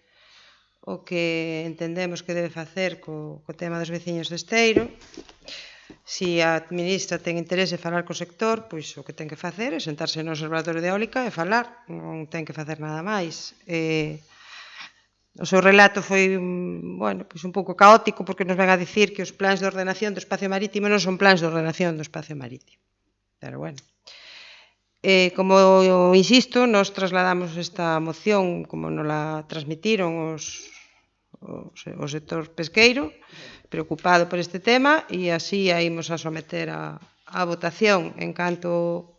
o que entendemos que debe facer co tema dos veciños de Esteiro. Se a ministra ten interese en falar co sector, pois o que ten que facer é sentarse no Observatorio de Eólica e falar, non ten que facer nada máis. O seu relato foi, bueno, pois un pouco caótico porque nos ven a dicir que os plans de ordenación do espacio marítimo non son plans de ordenación do espacio marítimo. Pero bueno. Como insisto, nos trasladamos esta moción como nos la transmitiron o sector pesqueiro, preocupado por este tema, e así a imos a someter a votación. En canto,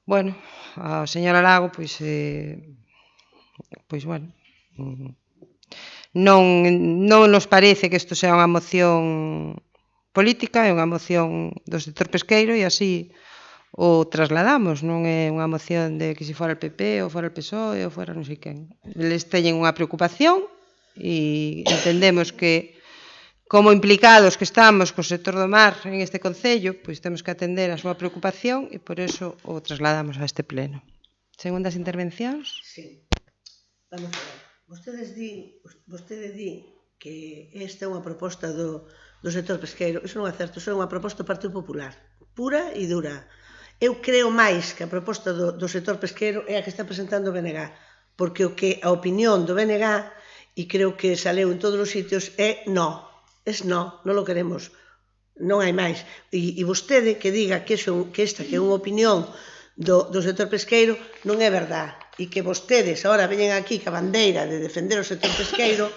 bueno, a señora Lago, pois bueno, non nos parece que isto sea unha moción política, é unha moción do sector pesqueiro e así o trasladamos, non é unha moción de que se fora o PP ou fora o PSOE ou fora non sei quen. Eles teñen unha preocupación e entendemos que como implicados que estamos co sector do mar en este concello, pois temos que atender a súa preocupación e por eso o trasladamos a este pleno. Segundas intervencións? Sí. Vamos a ver. Vostede di que esta é unha proposta do sector pesqueiro. Iso non é certo, iso é unha proposta do Partido Popular, pura e dura. Eu creo máis que a proposta do sector pesqueiro é a que está presentando o BNG, porque a opinión do BNG, e creo que saleu en todos os sitios, é non lo queremos, non hai máis. E vostede que diga que esta que é unha opinión do sector pesqueiro non é verdad, e que vostedes agora veñen aquí ca bandeira de defender o sector pesqueiro,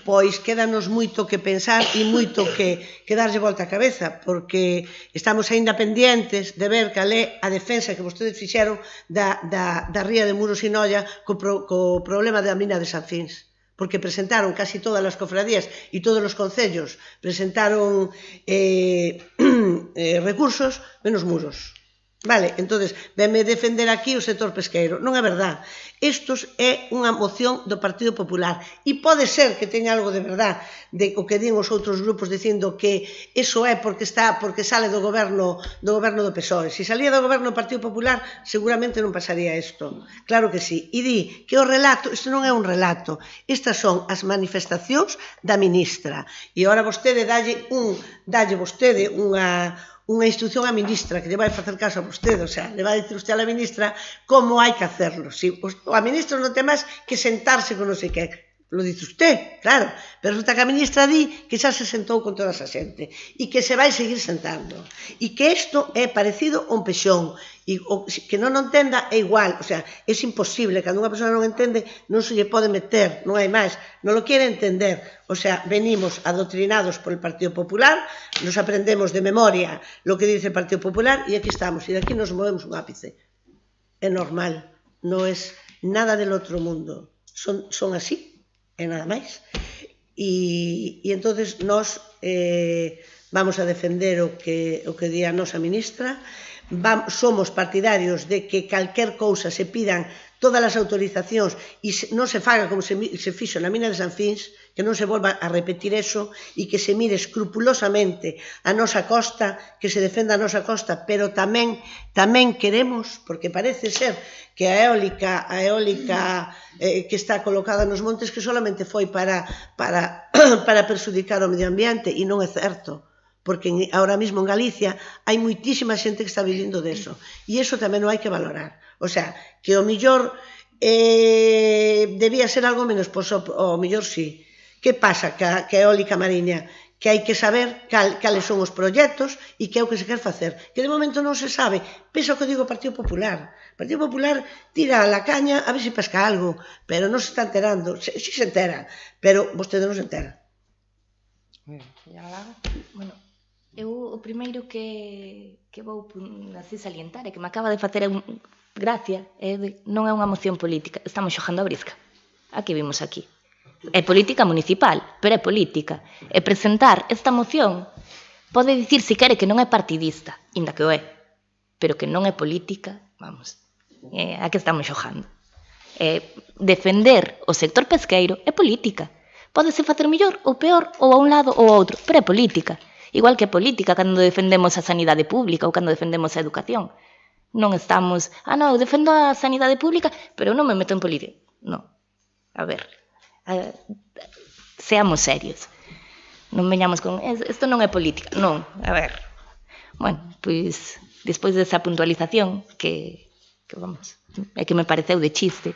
pois quédanos moito que pensar e moito que darlle volta a cabeza, porque estamos aínda pendientes de ver cal é a defensa que vostedes fixeron da ría de Muros e Noia co problema da mina de Sanfins, porque presentaron casi todas as cofradías e todos os concellos presentaron recursos menos Muros. Vale, entonces, venme defender aquí o sector pesqueiro. Non é verdad. Isto é unha moción do Partido Popular e pode ser que teña algo de verdad de o que din os outros grupos dicindo que iso é porque sale do goberno do PSOE. Se salía do goberno do Partido Popular, seguramente non pasaría isto. Claro que sí. E di que o relato, isto non é un relato, estas son as manifestacións da ministra. E agora vostede dalle vostede unha instrucción á ministra que lle vai facer caso a vostede, o sea, le vai dicir usted a la ministra como hai que hacerlo. Si, a ministra non ten máis que sentarse con non sei que, lo dice usted, claro, pero resulta que a ministra di que xa se sentou con toda esa xente e que se vai seguir sentando e que isto é parecido a un pexón e que non entenda é igual, o sea, é imposible, cando unha persona non entende non se lle pode meter, non hai máis, non lo quiere entender, o sea, venimos adoctrinados por el Partido Popular, nos aprendemos de memoria lo que dice el Partido Popular e aquí estamos, e de aquí nos movemos un ápice, é normal, non é nada del outro mundo, son así, é nada máis, e entonces nós vamos a defender o que di a nosa ministra. Somos partidarios de que calquer cousa se pidan todas as autorizacións e non se faga como se fixo na mina de Sanfins, que non se volva a repetir eso e que se mire escrupulosamente a nosa costa, que se defenda a nosa costa, pero tamén queremos, porque parece ser que a eólica que está colocada nos montes que solamente foi para perxudicar o medio ambiente e non é certo. Porque ahora mesmo en Galicia hai moitísima xente que está vivindo deso e iso tamén non hai que valorar, o sea, que o millor debía ser algo menos, pois o millor sí. Que pasa que a eólica mariña? Que hai que saber cales son os proxectos e que é o que se quer facer, que de momento non se sabe. Penso que digo o Partido Popular. O Partido Popular tira a la caña a ver se pesca algo, pero non se está enterando, si se entera, pero vostede non se entera. Bueno, eu o primeiro que vou así salientar é que me acaba de facer gracia, non é unha moción política, estamos xogando a brisca. Aquí vimos aquí. É política municipal, pero é política. E presentar esta moción pode dicir se quere que non é partidista, inda que o é, pero que non é política, vamos, a que estamos xogando. Defender o sector pesqueiro é política. Pódese facer mellor ou peor, ou a un lado ou a outro, pero é política. Igual que é política cando defendemos a sanidade pública ou cando defendemos a educación. Non estamos, non, eu defendo a sanidade pública, pero eu non me meto en política. Non. A ver, seamos serios. Non veñamos con, isto non é política. Non, a ver. Bueno, pois, despois desa puntualización, que vamos, é que me pareceu de chiste,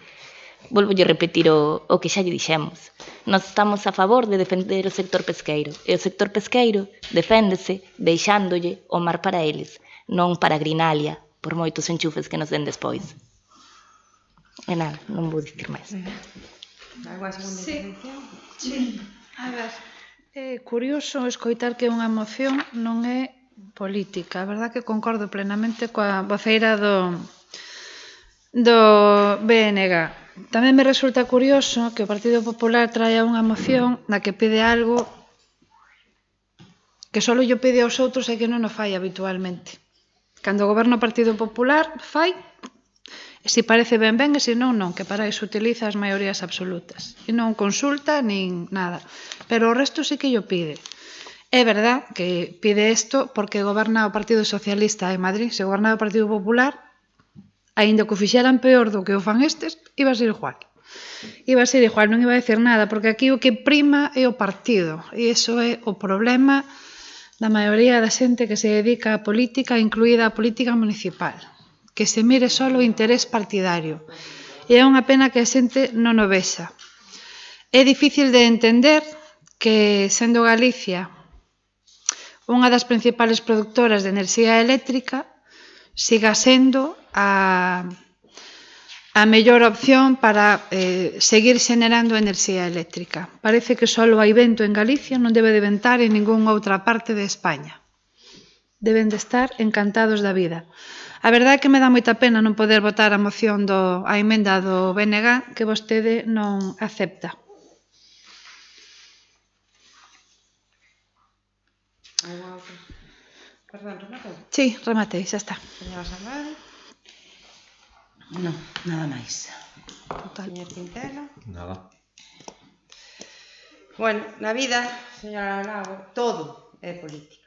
volvo a repetir o que xa lle dixemos. Nós estamos a favor de defender o sector pesqueiro. E o sector pesqueiro deféndese deixándolle o mar para eles, non para Grinalia, por moitos enchufes que nos den despois. E nada, non vou dicir máis. Algo a segunda intervención? Sí. A ver, é curioso escoitar que unha moción non é política. A verdad que concordo plenamente coa voceira do BNG. Tamén me resulta curioso que o Partido Popular traia unha moción na que pide algo que só lle pide aos outros e que non o fai habitualmente. Cando o goberno Partido Popular fai, se parece ben, e se non, non, que para iso utiliza as maiorías absolutas. E non consulta nin nada. Pero o resto sí que lle pide. É verdad que pide isto porque goberna o Partido Socialista en Madrid. Se goberna o Partido Popular, aínda que o fixeran peor do que o fan estes, iba a ser igual. Iba a ser igual, non iba a decir nada, porque aquí o que prima é o partido, e iso é o problema da maioría da xente que se dedica á política, incluída a política municipal, que se mire só o interés partidario. E é unha pena que a xente non o vexa. É difícil de entender que, sendo Galicia unha das principales productoras de enerxía eléctrica, siga sendo a mellor opción para seguir xenerando enerxía eléctrica. Parece que só hai vento en Galicia, non debe de ventar en ningunha outra parte de España. Deben de estar encantados da vida. A verdade é que me dá moita pena non poder votar a moción a emenda do BNG que vostede non acepta. Perdón, rematei? Sí, rematei, xa está. Señora Samuel, Non, nada máis. señor Quintela. Nada. Bueno, na vida, señora Lago, todo é política.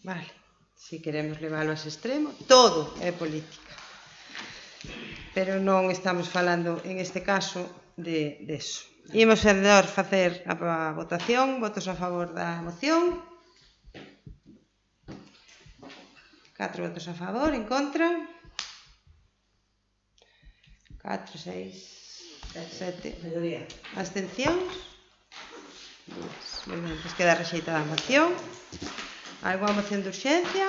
Vale, si queremos leválo a ese extremo, todo é política. Pero non estamos falando, en este caso, de eso. Imos facer a votación, votos a favor da moción. 4 votos a favor, en contra. 4, 6, 7. Abstencións. Moi ben, pois queda rexeitada a moción. Alguna moción de urxencia?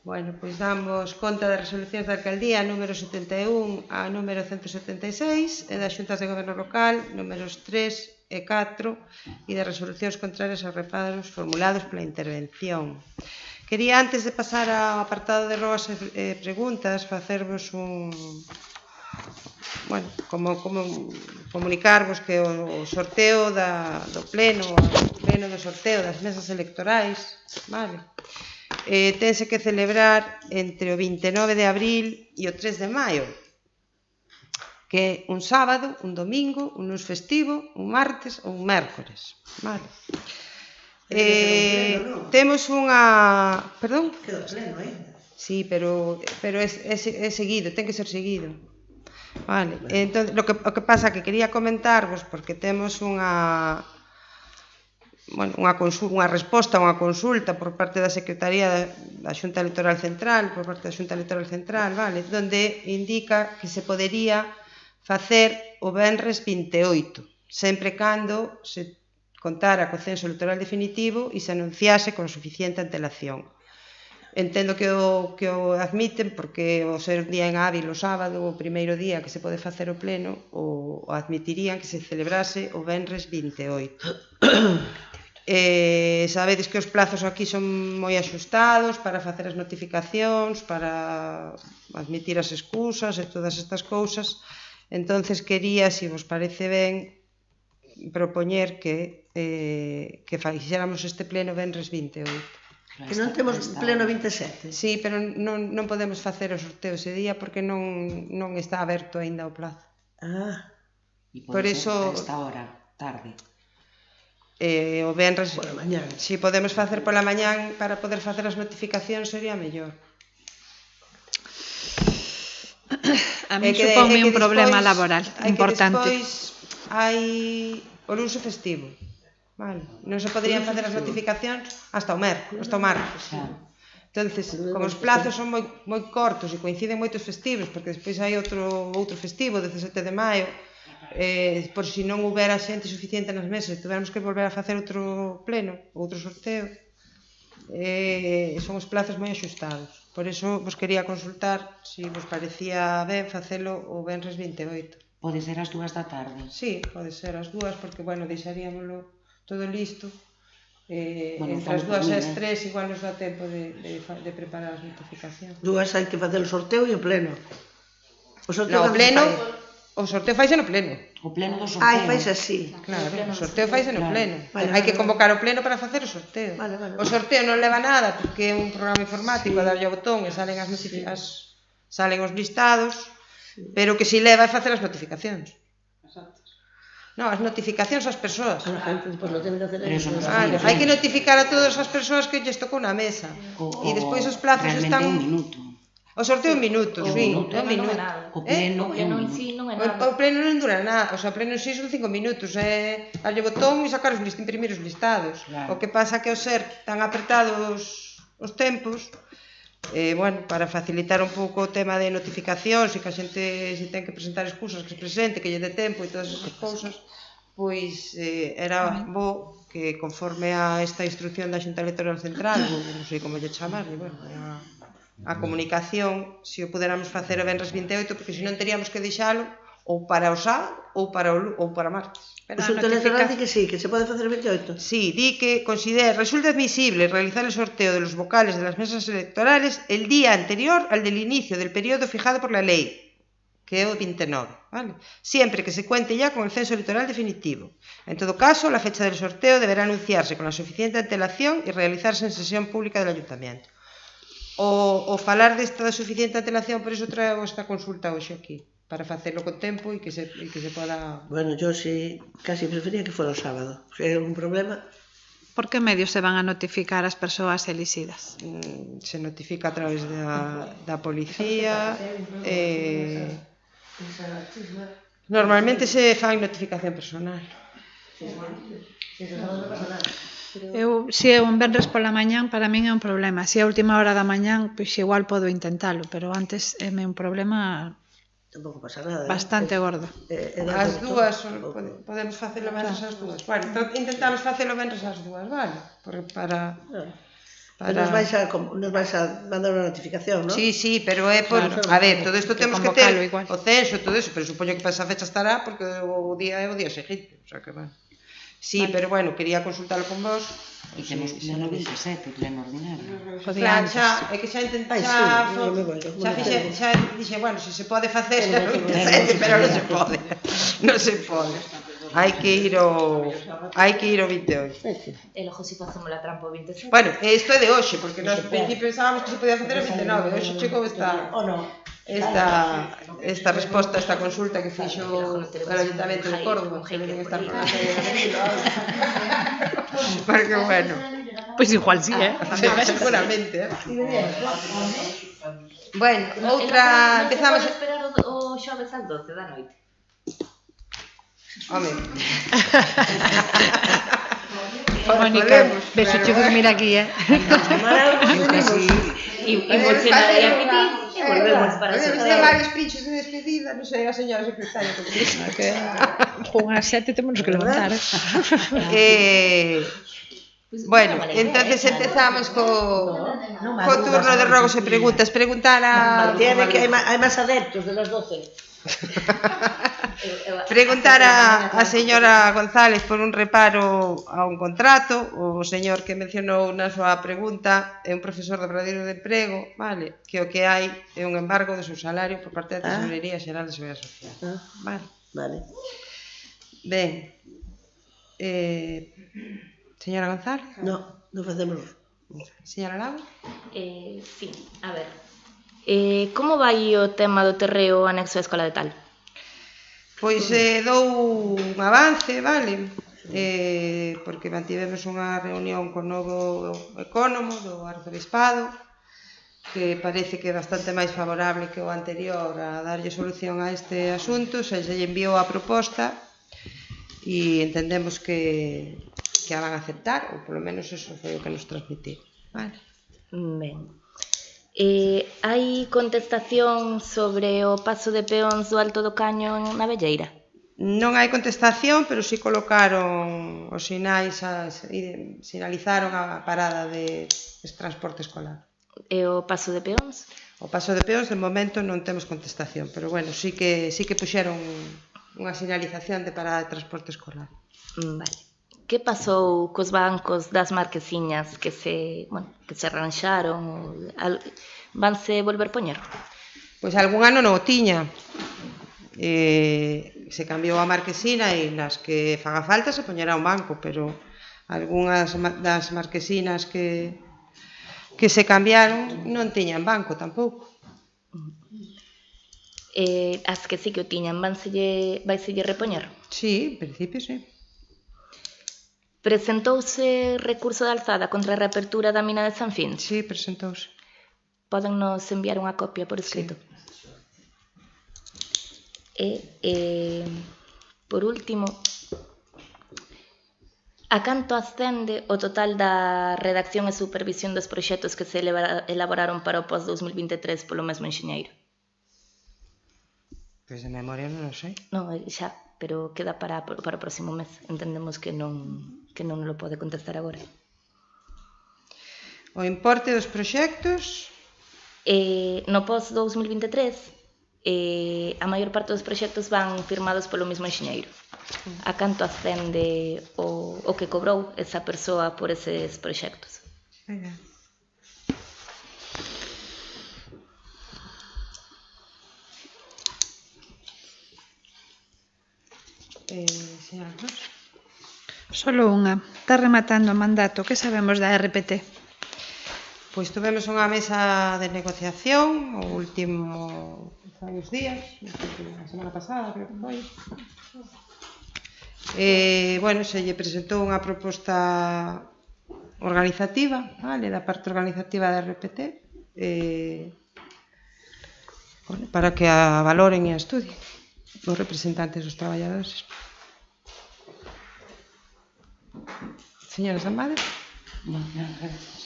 Bueno, pois damos conta das resolucións da alcaldía número 71 a número 176 e das xuntas de goberno local números 3 e 4 e das resolucións contrarias aos reparos formulados pola intervención. Quería, antes de pasar ao apartado de rogas e preguntas, facervos bueno, como comunicarvos que o sorteo do pleno do sorteo das mesas electorais, vale, tense que celebrar entre o 29 de abril e o 3 de maio, que é un sábado, un domingo, un luns festivo, un martes ou un mércores, vale. Temos unha... Perdón? Queda pleno, Sí, pero é seguido, ten que ser seguido. Vale, entón, o que pasa que quería comentarvos, porque temos unha resposta a unha consulta por parte da Secretaría da Xunta Electoral Central, vale, donde indica que se podería facer o venres 28, sempre cando se contara co censo electoral definitivo e se anunciase con suficiente antelación. Entendo que o admiten porque o ser un día en hábil o sábado, o primeiro día que se pode facer o pleno, o admitirían que se celebrase o venres 28. Sabedes que os plazos aquí son moi axustados para facer as notificacións, para admitir as excusas e todas estas cousas. Entonces quería, se vos parece ben, propoñer que fixéramos este pleno venres 28. Que non temos pleno 27. Sí, pero non podemos facer o sorteo ese día porque non está aberto aínda o plazo. E pode ser a esta hora, tarde. O venres... Pola mañán. Si podemos facer pola mañán para poder facer as notificacións sería mellor. A mí supónme un problema laboral importante. Que despois hai o luso festivo, vale? Non se poderían facer as notificacións hasta o martes. Entonces, como os plazos son moi cortos e coinciden moitos festivos, porque despois hai outro festivo, 17 de maio, por si non houbera xente suficiente nas mesas e tuveramos que volver a facer outro pleno, outro sorteo, son os plazos moi axustados. Por iso vos quería consultar se vos parecía ben facelo o venres 28. Pode ser as 2 da tarde? Sí, pode ser as 2, porque, bueno, deixaríamoslo todo listo. Entre as 2 e as 3 igual nos dá tempo de preparar as notificacións. 2 hai que facer o sorteo e o pleno. O sorteo faise no pleno. O pleno do sorteo. Faise así. Claro, o sorteo faise no pleno. Vale, hai que convocar o pleno para facer o sorteo. Vale. O sorteo non leva nada, porque é un programa informático, darlle ao botón e salen os listados, pero que si leva é facer as notificacións. Non, as notificacións ás persoas. Hai que notificar a todas as persoas que lles tocou na mesa. E despois os plazos están... Realmente un minuto. O sorteo en minutos, sí, O pleno non é nada. O pleno O pleno en sí non é nada. O pleno non dura nada, o sea, o pleno en sí son 5 minutos, darlle botón e sacar imprimir os listados. Claro. O que pasa que ao ser tan apretados os tempos, bueno, para facilitar un pouco o tema de notificacións e que a xente se ten que presentar excusas que se presente, que lle dé tempo e todas esas cousas, pois era bo que conforme a esta instrucción da Xunta Electoral Central, non sei como lle chamar, bueno, a comunicación, se o puderamos facer o venres 28, porque senón teríamos que deixalo ou para o sábado ou para martes. O Xunta Electoral di que sí, que se pode facer o 28. Sí, di que resulta admisible realizar el sorteo de los vocales de las mesas electorales el día anterior al del inicio del periodo fijado por la ley, que é o 29, ¿vale? Siempre que se cuente ya con el censo electoral definitivo. En todo caso, la fecha del sorteo deberá anunciarse con la suficiente antelación y realizarse en sesión pública del Ayuntamiento. O falar desta suficiente antelación, por iso trago esta consulta hoxe aquí, para facelo con tempo e que se poda... Bueno, yo sí, casi prefería que fuera o sábado. Se hai algún problema... Por que medios se van a notificar as persoas elixidas? Se notifica a través da policía, normalmente se fai notificación personal. Se é un venres pola mañán, para min é un problema. Se é a última hora da mañán, pois igual podo intentalo, pero antes é un problema Tampouco pasa nada. bastante gordo. As dúas, podemos facelo venres as dúas. Bueno, intentamos facelo venres as dúas, vale? Porque para... Nos vais a mandar unha notificación, non? Sí, pero é por... A ver, todo isto temos que ter o censo, todo eso, pero supoño que para esa fecha estará, porque o día é o día seguinte, o sea que bueno. Sí, pero bueno, quería consultalo con vos. E temos pleno 27, pleno ordinario. Claro, é que xa intentei, xa dixe, bueno, se se pode facer xa 27, pero non se pode. Non se pode. Hai que ir ao 28. E logo si facemos a trampa o 27. Bueno, isto é de hoxe, porque nos principio pensábamos que se podía facer o 29. Hoxe chegou esta resposta a esta consulta que fixo o Ayuntamiento de Córdoba, que deben estar por porque bueno. Pois igual sí, seguramente, Bueno, outra... Empezamos... Pode esperar o xoves ás 12 da noite. Home. Mónica, vexoche dormir aquí, Imos cenar aí a pitir e volvemos para a sorteo. Ten varios pinchos de despedida, non sei, a señora secretaria. Unhas 7 temos que levantar. Bueno, entonces empezamos co turno de rogos e preguntas. Preguntar a... Tiene que hai máis adeptos de las 12. Preguntar a señora González por un reparo a un contrato. O señor que mencionou na súa pregunta é un profesor de Obradoiro de Emprego, vale, que o que hai é un embargo do seu salario por parte da Tesorería Xeral de Seguridade Social. Vale. Ben, señora González? Non facemos. Señora Lago? Sí, a ver. Como vai o tema do terreo anexo á Escola de Tal? Pois dou un avance, vale? Porque mantivemos unha reunión con novo ecónomo do Arzobispado, que parece que é bastante máis favorable que o anterior a darlle solución a este asunto. Se lle enviou a proposta e entendemos que a van a aceptar, ou polo menos eso foi o que nos transmitiron, vale? Ben. Hai contestación sobre o paso de peóns do Alto do Caño na Velleira? Non hai contestación, pero si colocaron os sinais, sinalizaron a parada de transporte escolar. E o paso de peóns? O paso de peóns, de momento, non temos contestación, pero bueno, sí que puxeron unha sinalización de parada de transporte escolar. Vale. Que pasou cos bancos das marquesiñas que se arranxaron? Vanse volver poñer? Pois algún ano non o tiña. Se cambiou a marquesina e nas que faga falta se poñerá un banco, pero algunhas das marquesinas que se cambiaron non tiñan banco tampouco. As que sí que o tiñan, vaiselle repoñer? Sí, en principio sí. Presentouse recurso de alzada contra a reapertura da mina de San Fins? Sí, presentouse. Pódennos enviar unha copia por escrito. E, por último, a canto ascende o total da redacción e supervisión dos proxectos que se elaboraron para o post-2023 polo mesmo enxeñeiro? Pois de memoria non o sei. Non, xa, pero queda para o próximo mes. Entendemos que non lo pode contestar agora. O importe dos proxectos... No post-2023, a maior parte dos proxectos van firmados polo mesmo enxeñeiro. A canto ascende o que cobrou esa persoa por eses proxectos? Señora Cruz? Solo unha. Está rematando o mandato. Que sabemos da RPT? Pois tuvemos unha mesa de negociación o último uns días, a semana pasada, creo que foi. Bueno, se lle presentou unha proposta organizativa, vale, da parte organizativa da RPT, bueno, para que a valoren e a estudien os representantes dos traballadores. Señora Sambade? Gracias.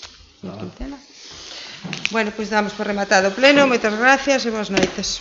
Bueno, pois damos por rematado o pleno. Moitas gracias e boas noites.